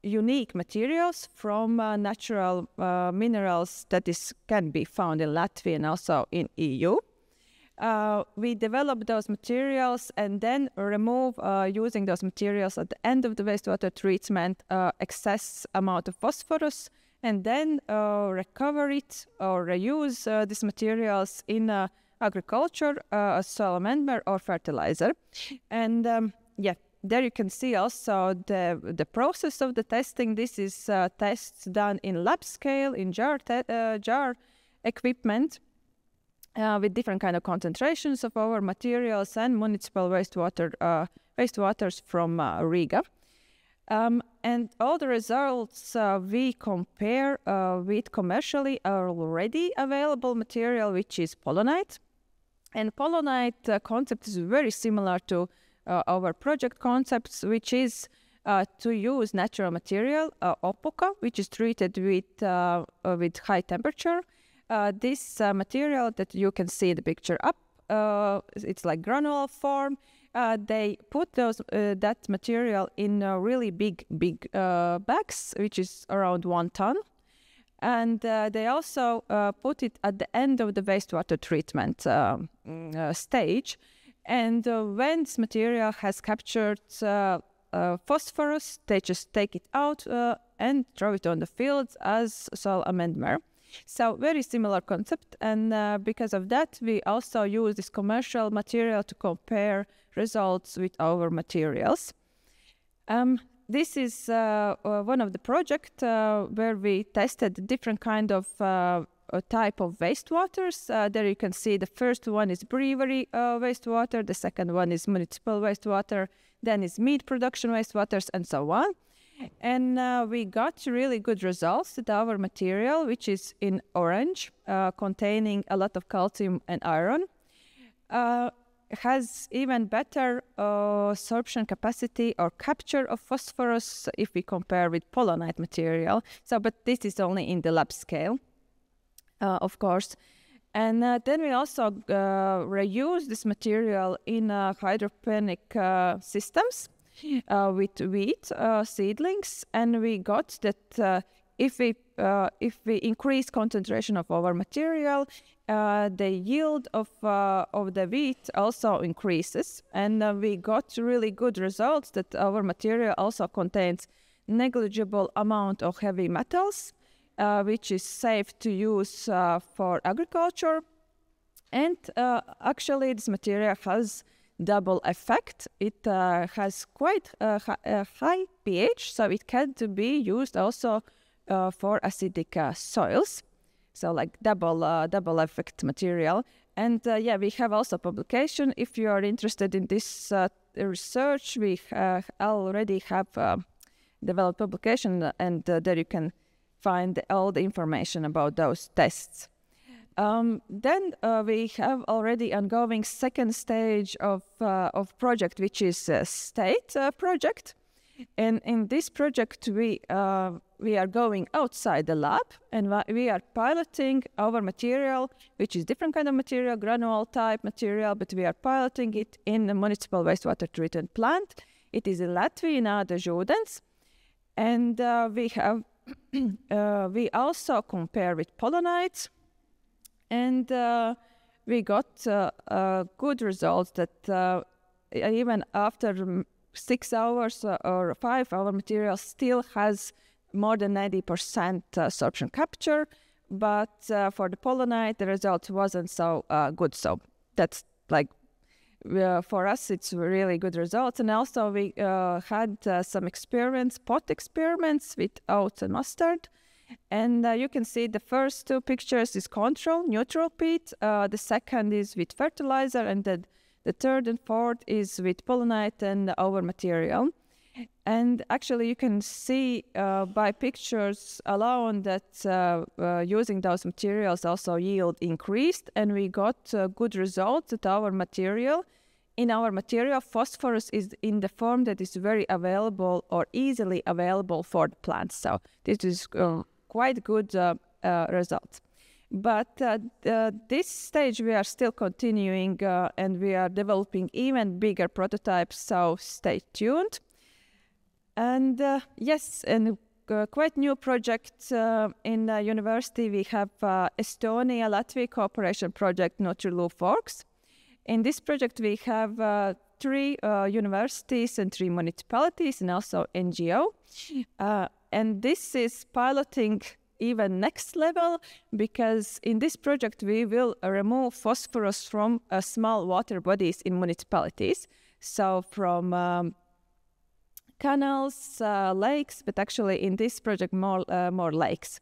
unique materials from natural minerals that can be found in Latvia and also in EU. We develop those materials and then remove, using those materials at the end of the wastewater treatment, excess amount of phosphorus, and then recover it or reuse these materials in agriculture, soil amendment or fertilizer. And there you can see also the process of the testing. This is tests done in lab scale, in jar equipment. With different kind of concentrations of our materials and municipal wastewaters from Riga. And all the results we compare with commercially already available material, which is polonite. And polonite concept is very similar to our project concepts, which is to use natural material, opoka, which is treated with high temperature. This material that you can see the picture up, it's like granular form. They put that material in really big bags, which is around 1 ton. And they also put it at the end of the wastewater treatment stage. And when this material has captured phosphorus, they just take it out and throw it on the fields as soil amendment. So very similar concept, and because of that, we also use this commercial material to compare results with our materials. This is one of the projects where we tested different kind of type of wastewaters. There you can see the first one is brewery wastewater, the second one is municipal wastewater, then is meat production wastewaters, and so on. And we got really good results with our material, which is in orange, containing a lot of calcium and iron. Has even better sorption capacity or capture of phosphorus if we compare with polonite material. So, but this is only in the lab scale, of course. And then we also reuse this material in hydroponic systems. With wheat seedlings, and we got that if we increase concentration of our material, the yield of the wheat also increases, and we got really good results that our material also contains negligible amount of heavy metals, which is safe to use for agriculture, and actually this material has double effect. It has quite a high pH, so it can be used also for acidic soils. So like double effect material. And we have also publication. If you are interested in this research, we already have developed publication, and there you can find all the information about those tests. Then we have already ongoing second stage of project, which is a state project. And in this project, we are going outside the lab, and we are piloting our material, which is different kind of material, granule type material, but we are piloting it in a municipal wastewater treatment plant. It is in Latvia, in Ādžudens, and we also compare with pollenites, and we got good results that even after 6 hours or 5 hour material still has more than 90% sorption capture, but for the pollenite the result wasn't so good. So that's like for us it's really good results. And also we had some pot experiments with oats and mustard. And you can see the first two pictures is control, neutral peat. The second is with fertilizer, and the third and fourth is with pollenite and our material. And actually you can see by pictures alone that using those materials also yield increased, and we got good results that our material. In our material, phosphorus is in the form that is very available or easily available for the plants. So this is quite good result. But this stage we are still continuing and we are developing even bigger prototypes, so stay tuned. And yes, and quite new project in the university. We have Estonia-Latvia cooperation project Nutriloo Forks. In this project we have 3 universities and 3 municipalities and also NGO. And this is piloting even next level, because in this project we will remove phosphorus from small water bodies in municipalities. So from canals, lakes, but actually in this project more lakes.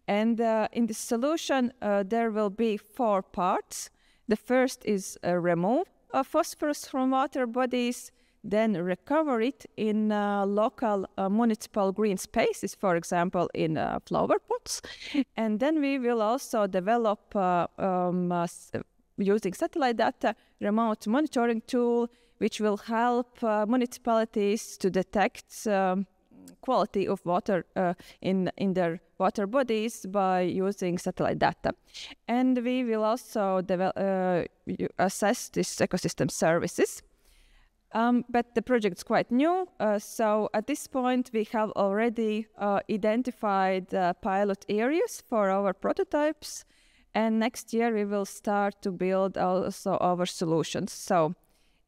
And in the solution there will be 4 parts. The first is remove phosphorus from water bodies, then recover it in local municipal green spaces, for example in flower pots. And then we will also develop using satellite data remote monitoring tool, which will help municipalities to detect quality of water in their water bodies by using satellite data. And we will also assess these ecosystem services. But the project is quite new, so at this point we have already identified pilot areas for our prototypes, and next year we will start to build also our solutions. So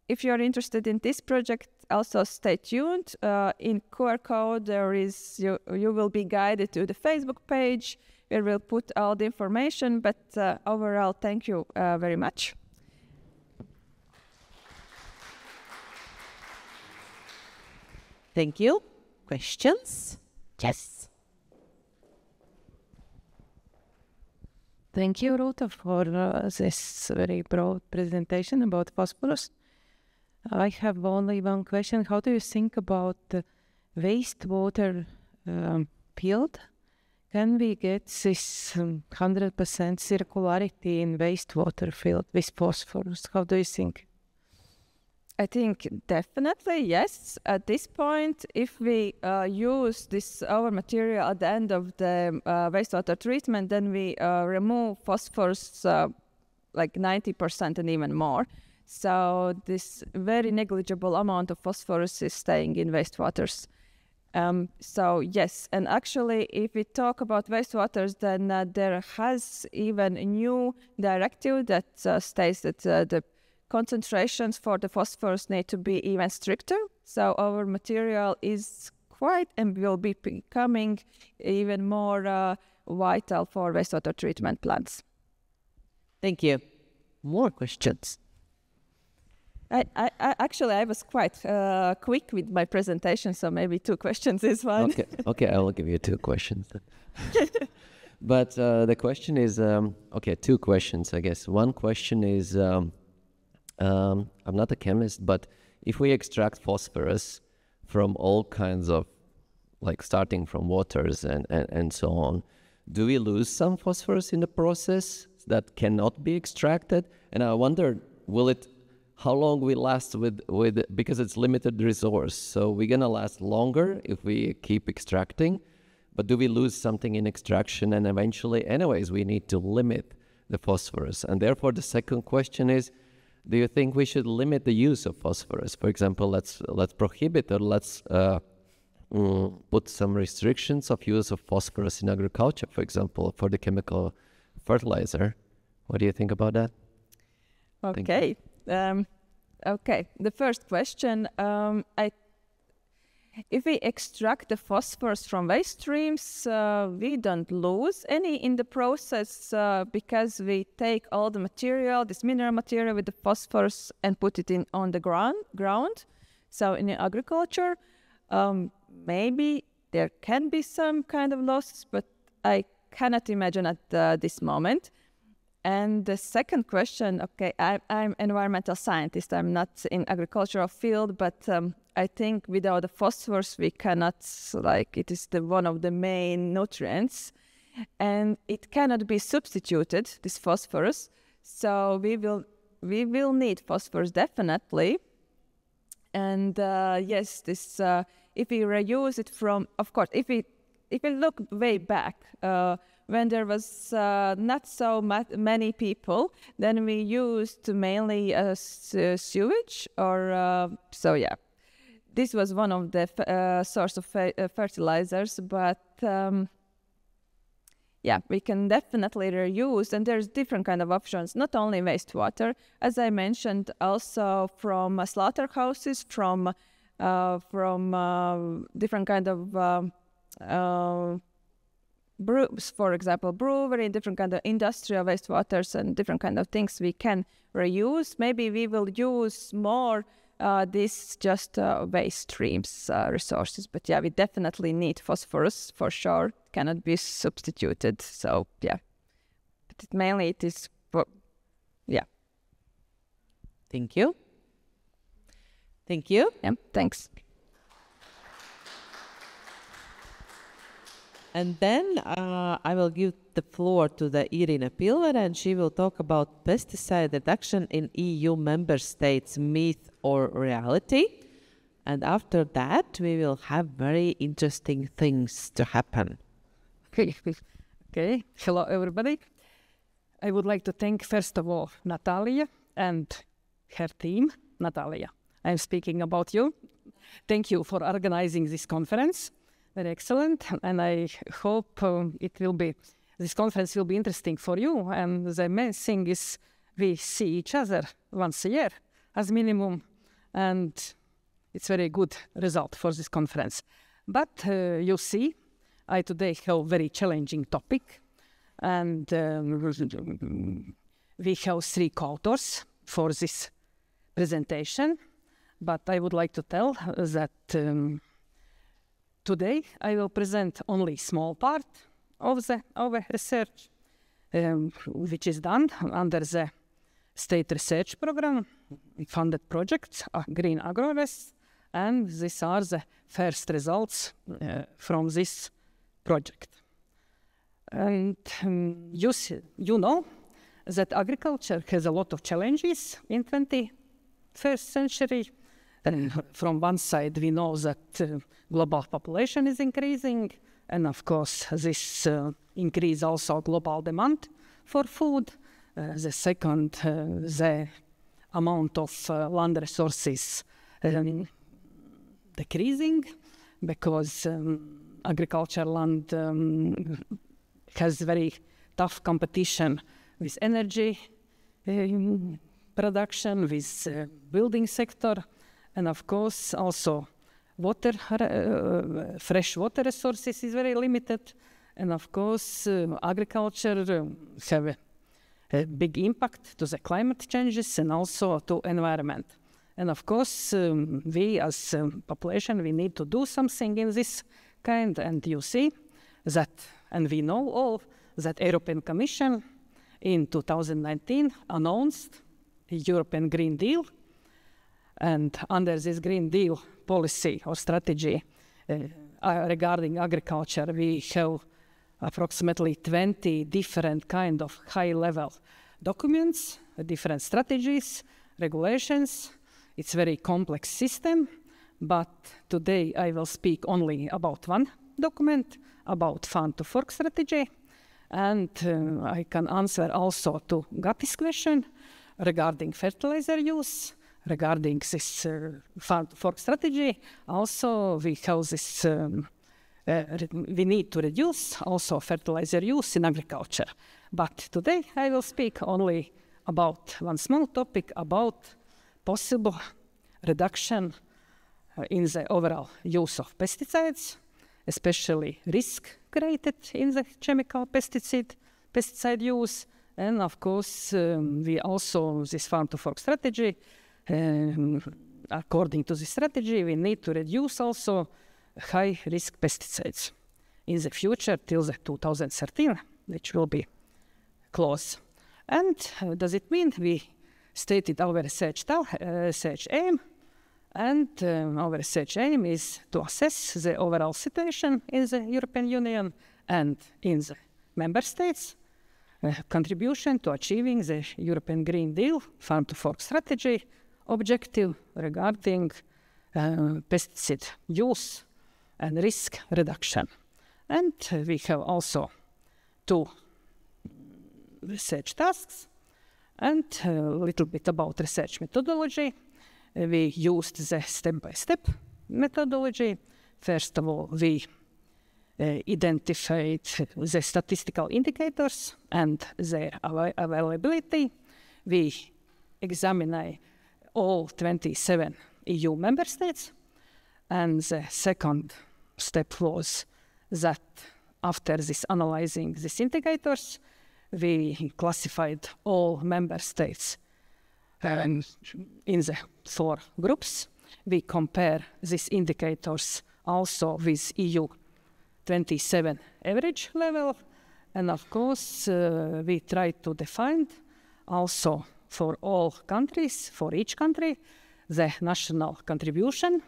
if you are interested in this project, also stay tuned. In QR code there is, you will be guided to the Facebook page where we'll put all the information, but overall thank you very much. Thank you. Questions? Yes. Thank you, Ruta, for this very broad presentation about phosphorus. I have only one question. How do you think about the wastewater field? Can we get this 100% circularity in wastewater field with phosphorus? How do you think? I think definitely yes. At this point, if we use our material at the end of the wastewater treatment, then we remove phosphorus like 90% and even more. So this very negligible amount of phosphorus is staying in wastewaters. So yes, and actually if we talk about wastewaters, then there has even a new directive that states that the concentrations for the phosphorus need to be even stricter. So our material is quite and will be becoming even more vital for wastewater treatment plants. Thank you. More questions? I was quite quick with my presentation, so maybe 2 questions is fine. Okay, I will give you 2 questions. But the question is, 2 questions, I guess. One question is, I'm not a chemist, but if we extract phosphorus from all kinds of like starting from waters and so on, do we lose some phosphorus in the process that cannot be extracted? And I wonder, how long we last with because it's limited resource. So we're gonna last longer if we keep extracting, but do we lose something in extraction? And eventually, anyways, we need to limit the phosphorus. And therefore, the second question is, do you think we should limit the use of phosphorus? For example, let's prohibit or let's put some restrictions of use of phosphorus in agriculture, for example, for the chemical fertilizer. What do you think about that? Okay. Okay. The first question, if we extract the phosphorus from waste streams, we don't lose any in the process because we take all the material, this mineral material with the phosphorus, and put it on the ground. So in agriculture, maybe there can be some kind of loss, but I cannot imagine at this moment. And the second question, okay, I'm environmental scientist. I'm not in agricultural field, but I think without the phosphorus, we cannot, it is one of the main nutrients, and it cannot be substituted, this phosphorus. So we will need phosphorus definitely. And yes, this if we reuse it from, of course, if we look way back, when there was not so many people, then we used mainly sewage or so yeah. This was one of the source of fertilizers, but yeah, we can definitely reuse, and there's different kind of options, not only wastewater, as I mentioned, also from slaughterhouses, from different kind of for example, brewery, different kind of industrial wastewaters and different kind of things we can reuse. Maybe we will use more this just waste streams resources. But yeah, we definitely need phosphorus for sure. Cannot be substituted. So yeah, but mainly it is for, yeah. Thank you. Thank you. Yeah, thanks. And then I will give the floor to the Irina Pilver, and she will talk about pesticide reduction in EU member states, myth or reality. And after that, we will have very interesting things to happen. Okay. Hello, everybody. I would like to thank, first of all, Natalia and her team. Natalia, I'm speaking about you. Thank you for organizing this conference. Very excellent, and I hope this conference will be interesting for you. And the main thing is we see each other once a year as minimum, and it's very good result for this conference. But you see, I today have very challenging topic, and we have 3 co-authors for this presentation. But I would like to tell that today I will present only small part of our research, which is done under the state research program, funded projects, Green AgroRes, and these are the first results from this project. And you know that agriculture has a lot of challenges in 21st century. And from one side, we know that global population is increasing, and of course, this increase also global demand for food. The second, the amount of land resources decreasing because agriculture land has very tough competition with energy production, with building sector. And of course, also water, fresh water resources is very limited. And of course, agriculture have a big impact to the climate changes and also to environment. And of course, we as population, we need to do something in this kind. And you see that, and we know all that European Commission in 2019 announced a European Green Deal. And under this Green Deal policy or strategy, regarding agriculture, we have approximately 20 different kind of high-level documents, different strategies, regulations. It's a very complex system, but today I will speak only about one document, about farm to fork strategy, and I can answer also to Gati's question regarding fertilizer use, regarding this farm to fork strategy. Also, we have this, we need to reduce also fertilizer use in agriculture. But today I will speak only about one small topic about possible reduction in the overall use of pesticides, especially risk created in the chemical pesticide use. And of course, we also, this farm to fork strategy, according to this strategy, we need to reduce also high risk pesticides in the future till the 2013, which will be close. And does it mean we stated our research aim? And our research aim is to assess the overall situation in the European Union and in the member states, contribution to achieving the European Green Deal farm to fork strategy objective regarding pesticide use and risk reduction. And we have also 2 research tasks and a little bit about research methodology. We used the step-by-step methodology. First of all, we identified the statistical indicators and their availability. We examined all 27 EU member states. And the second step was that after this analyzing these indicators, we classified all member states in the 4 groups. We compare these indicators also with EU 27 average level. And of course, we try to define also for all countries, for each country, the national contribution.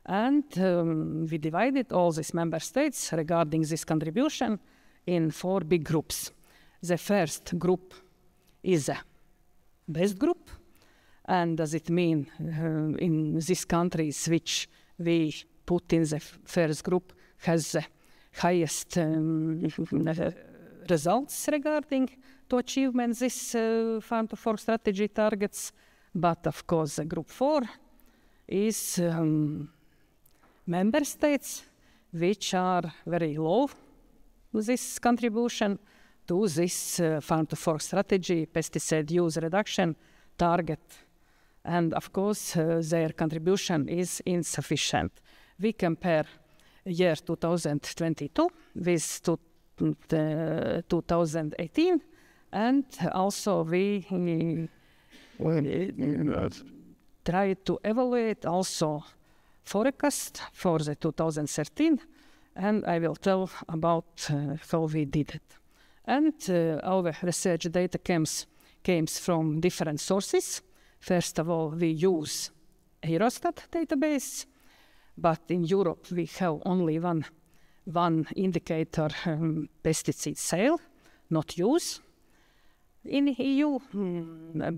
And we divided all these member states regarding this contribution in 4 big groups. The first group is a best group. And does it mean in these countries which we put in the first group has the highest results regarding to achievement this farm to fork strategy targets. But of course, the group 4 is member states which are very low with this contribution to this farm to fork strategy pesticide use reduction target. And of course, their contribution is insufficient. We compare year 2022 with 2018, and also we try to evaluate also forecast for the 2013, and I will tell about how we did it. And our research data comes from different sources. First of all, we use Eurostat database, but in Europe we have only one indicator, pesticide sale, not use. In EU,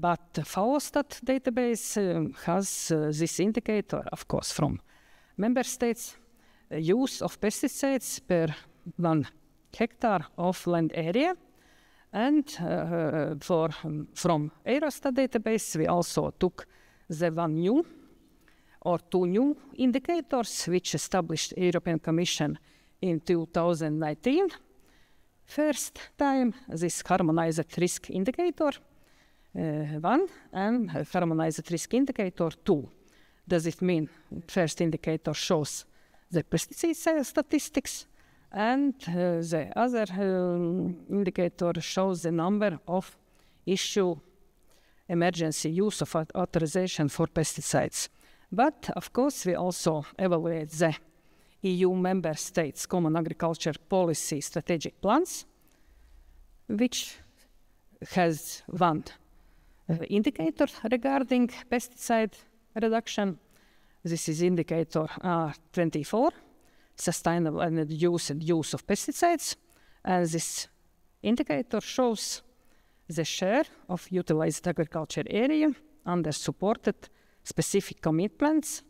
but Eurostat database has this indicator, of course, from member states, use of pesticides per 1 hectare of land area. And from Eurostat database, we also took the 2 new indicators which established European Commission in 2019. First time, this harmonized risk indicator 1 and harmonized risk indicator 2. Does it mean first indicator shows the pesticide sales statistics, and the other indicator shows the number of issue emergency use of authorization for pesticides. But of course, we also evaluate the EU member states' common agriculture policy strategic plans, which has 1 indicator regarding pesticide reduction. This is indicator 24. sustainable and use of pesticides. And this indicator shows the share of utilized agriculture area under supported specific commitments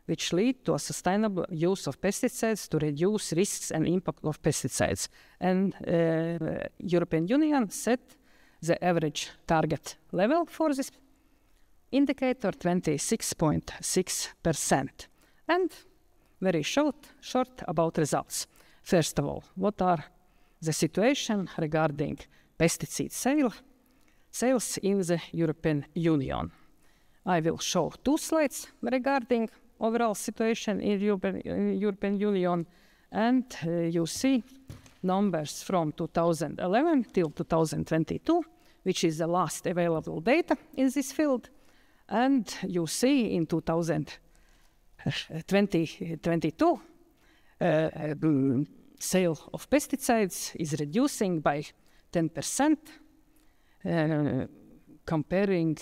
which lead to a sustainable use of pesticides to reduce risks and impact of pesticides. And European Union set the average target level for this indicator 26.6%. And very short about results. First of all, what are the situation regarding pesticide sales in the European Union? I will show 2 slides regarding overall situation in European Union, and you see numbers from 2011 till 2022, which is the last available data in this field. And you see in 2022, sale of pesticides is reducing by 10%, comparing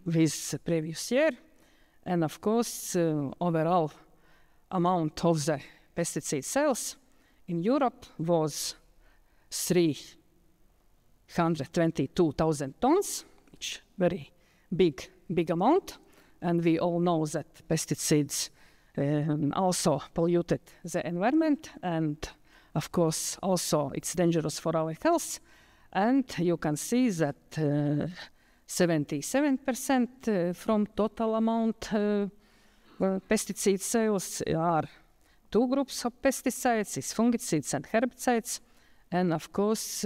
with the previous year. And of course, overall amount of the pesticide sales in Europe was 322,000 tons, which very big amount. And we all know that pesticides also polluted the environment, and of course also it's dangerous for our health. And you can see that 77% from total amount pesticide sales are 2 groups of pesticides, it's fungicides and herbicides. And of course,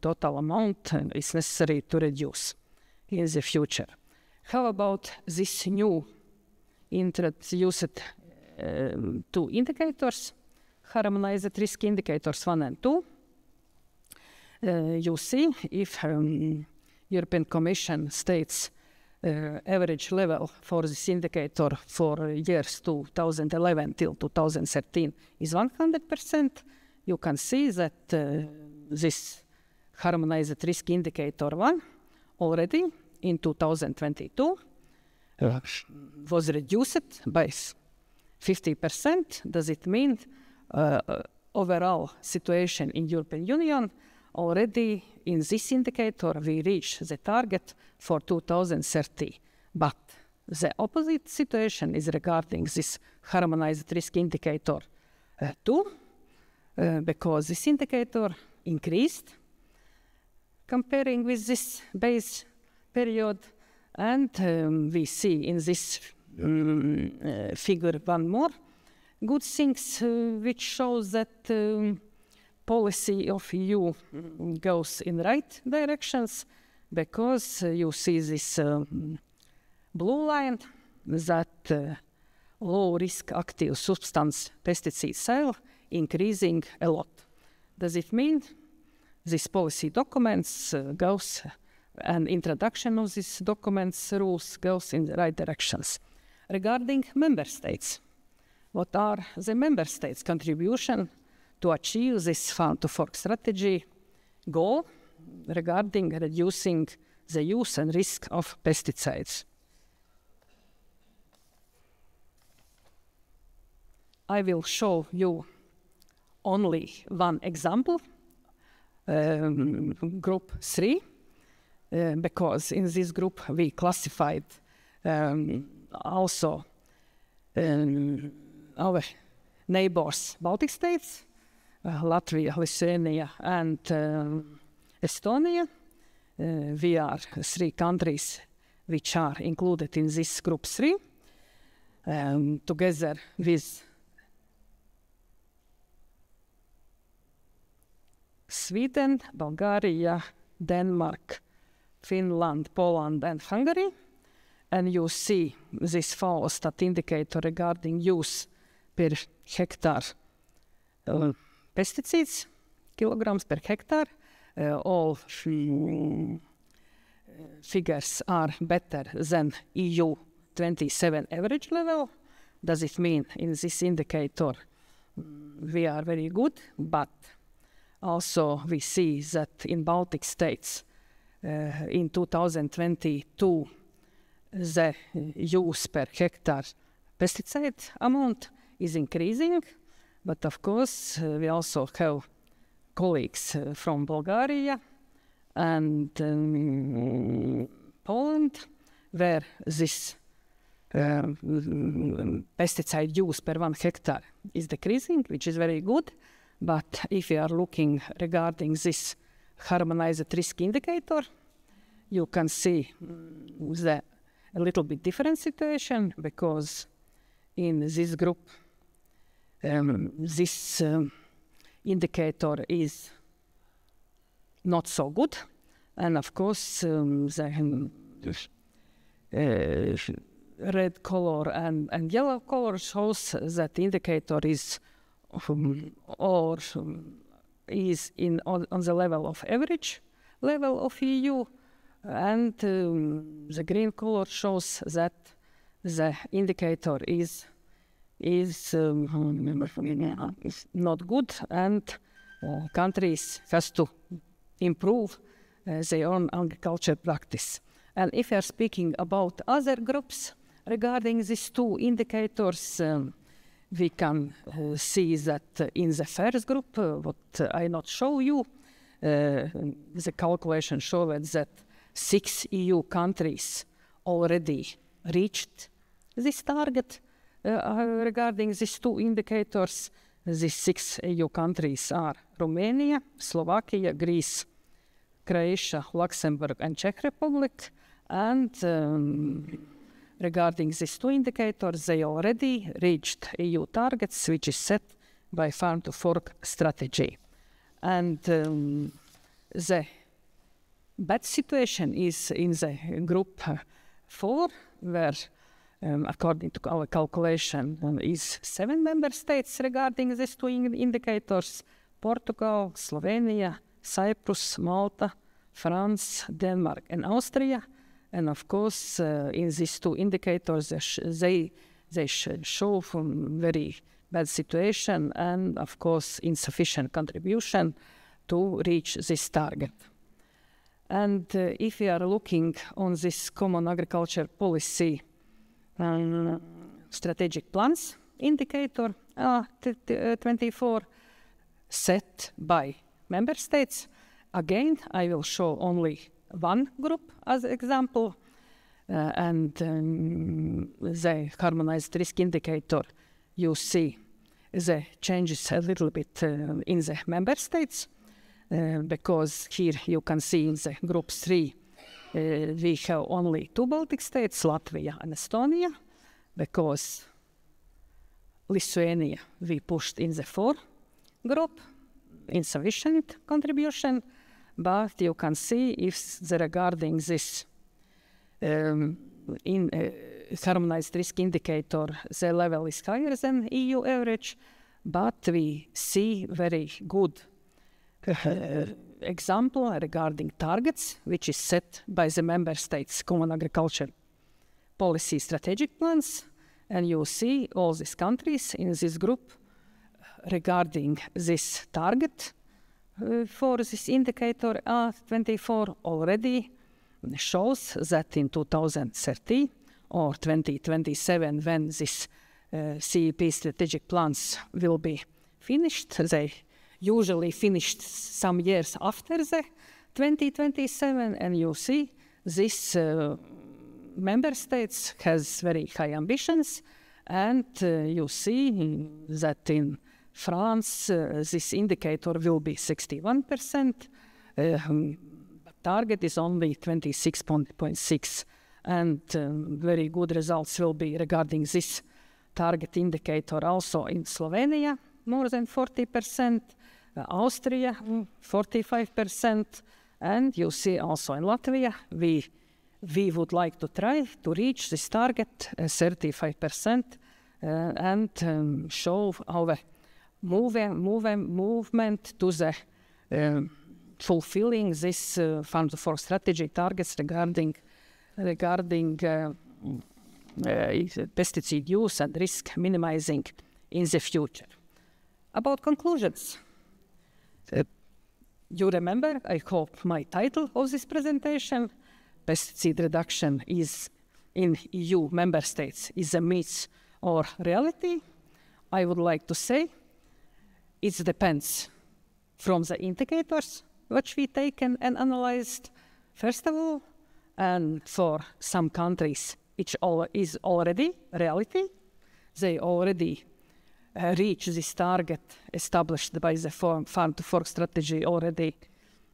total amount is necessary to reduce in the future. How about this new introduced 2 indicators, harmonized risk indicators 1 and 2? You see if European Commission states average level for this indicator for years 2011 till 2013 is 100%. You can see that this harmonized risk indicator 1 already in 2022 was reduced by 50%. Does it mean overall situation in European Union already in this indicator we reach the target for 2030? But the opposite situation is regarding this harmonized risk indicator 2, because this indicator increased comparing with this base period. And we see in this figure one more good things which shows that policy of EU goes in right directions, because you see this blue line that low risk active substance pesticide sale increasing a lot. Does it mean this policy documents goes and introduction of these documents rules goes in the right directions? Regarding member states, what are the member states' contribution to achieve this farm to fork strategy goal regarding reducing the use and risk of pesticides? I will show you only one example, group 3, because in this group we classified also our neighbors, Baltic states, Latvia, Lithuania, and Estonia. We are 3 countries which are included in this group 3, together with Sweden, Bulgaria, Denmark, Finland, Poland, and Hungary. And you see this Eurostat indicator regarding use per hectare pesticides, kilograms per hectare. All figures are better than EU 27 average level. Does it mean in this indicator we are very good? But also we see that in Baltic states in 2022 the use per hectare pesticide amount is increasing, But of course, we also have colleagues from Bulgaria and Poland, where this pesticide use per 1 hectare is decreasing, which is very good. But if you are looking regarding this harmonized risk indicator, you can see a little bit different situation, because in this group, this indicator is not so good. And of course, the red color and yellow color shows that the indicator is is on the level of average level of EU, and the green color shows that the indicator is not good, and countries has to improve their own agriculture practice. And if we are speaking about other groups regarding these 2 indicators, we can see that in the first group, what I not show you, the calculation showed that 6 EU countries already reached this target regarding these 2 indicators. These 6 EU countries are Romania, Slovakia, Greece, Croatia, Luxembourg, and Czech Republic. And regarding these 2 indicators, they already reached EU targets, which is set by Farm to Fork strategy. And the bad situation is in the group 4, where according to our calculation is 7 member states regarding these 2 indicators: Portugal, Slovenia, Cyprus, Malta, France, Denmark, and Austria. And of course, in these 2 indicators, they show very bad situation, and of course insufficient contribution to reach this target. And if we are looking on this common agriculture policy strategic plans indicator 24 set by member states, again I will show only 1 group as example, and the harmonized risk indicator, you see the changes a little bit in the member states, because here you can see in the group 3 we have only 2 Baltic states, Latvia and Estonia, because Lithuania we pushed in the 4 group, insufficient contribution. But you can see if regarding this harmonized risk indicator, the level is higher than EU average, but we see very good example regarding targets, which is set by the member states' common agriculture policy strategic plans. And you see all these countries in this group regarding this target for this indicator 24 already shows that in 2030 or 2027, when this CEP strategic plans will be finished, they usually finished some years after the 2027, and you see this member states has very high ambitions, and you see that in France this indicator will be 61%, target is only 26.6, and very good results will be regarding this target indicator also in Slovenia, more than 40%, Austria 45%, and you see also in Latvia we would like to try to reach this target 35% and show our movement to the fulfilling this Farm to Fork strategy targets regarding pesticide use and risk minimizing in the future. About conclusions, you remember, I hope, my title of this presentation: pesticide reduction is in EU member states is a myth or reality. I would like to say it depends from the indicators which we taken and analyzed, first of all, and for some countries, which is already reality. They already reach this target established by the farm-to-fork strategy already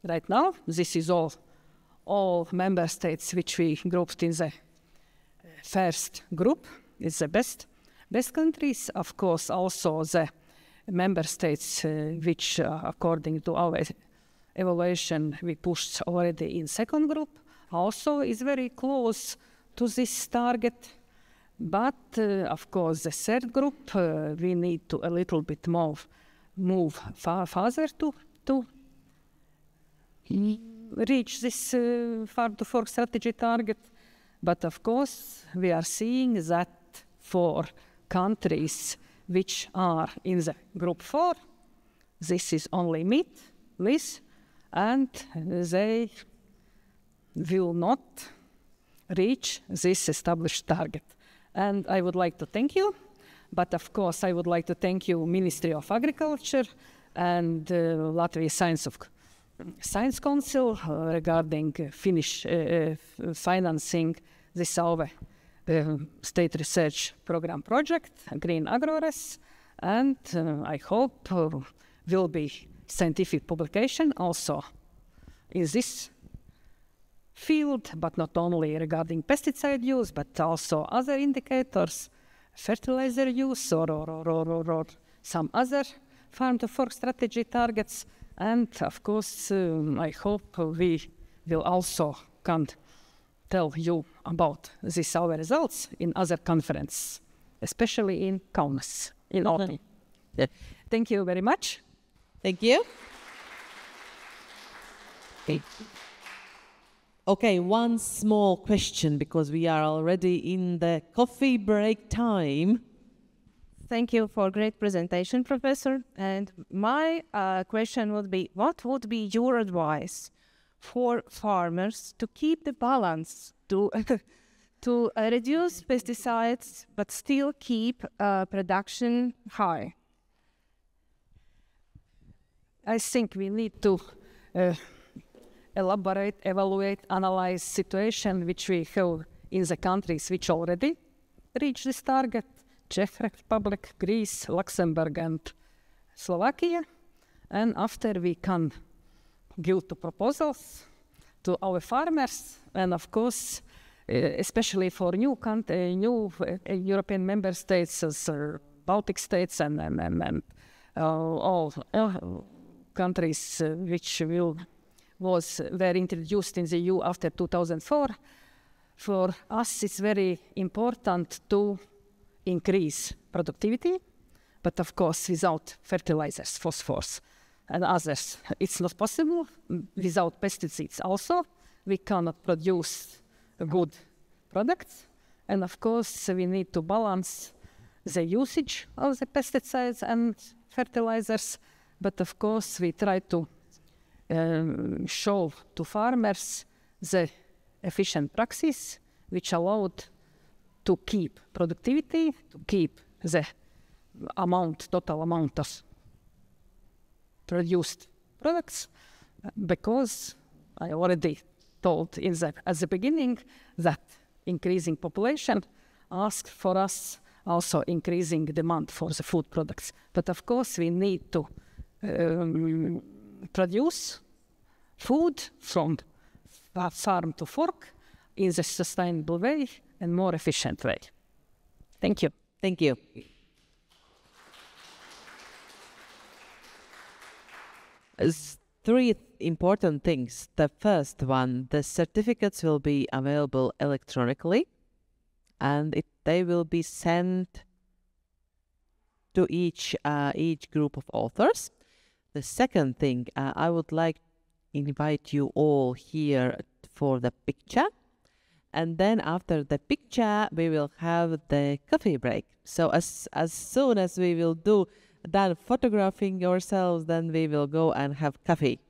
right now. This is all member states which we grouped in the first group. It's the best countries. Of course, also the member states which, according to our evaluation, we pushed already in second group, also is very close to this target. But of course, the third group, we need to a little bit more move further to reach this farm-to-fork strategy target. But of course, we are seeing that for countries which are in the group 4, this is only meat, less, and they will not reach this established target. And I would like to thank you, but of course I would like to thank you, Ministry of Agriculture and Latvia Science Council regarding Finnish financing this our state research program project, Green AgroRes, and I hope will be scientific publication also in this field, but not only regarding pesticide use, but also other indicators, fertilizer use or some other farm-to-fork strategy targets. And of course, I hope we will also can tell you about these our results in other conference, especially in Kaunas in autumn. Yeah. Thank you very much. Thank you. Okay, one small question because we are already in the coffee break time. Thank you for a great presentation, Professor. And my question would be, what would be your advice for farmers to keep the balance, to reduce pesticides, but still keep production high? I think we need to elaborate, evaluate, analyze situation which we have in the countries which already reach this target, Czech Republic, Greece, Luxembourg and Slovakia. And after we can give the proposals to our farmers, and of course, especially for new European member states as Baltic states and all countries which were introduced in the EU after 2004. For us, it's very important to increase productivity, but of course, without fertilizers, phosphorus, and others, it's not possible. Without pesticides also, we cannot produce good products. And of course, we need to balance the usage of the pesticides and fertilizers. But of course, we try to show to farmers the efficient practice which allowed to keep productivity, to keep the total amount of produced products, because I already told at the beginning that increasing population asks for us also increasing demand for the food products. But of course, we need to produce food from farm to fork in a sustainable way and more efficient way. Thank you. Thank you. Three important things. The first one, the certificates will be available electronically, and they will be sent to each group of authors. The second thing, I would like to invite you all here for the picture. And then after the picture, we will have the coffee break. So as soon as we will done photographing yourselves, then we will go and have coffee.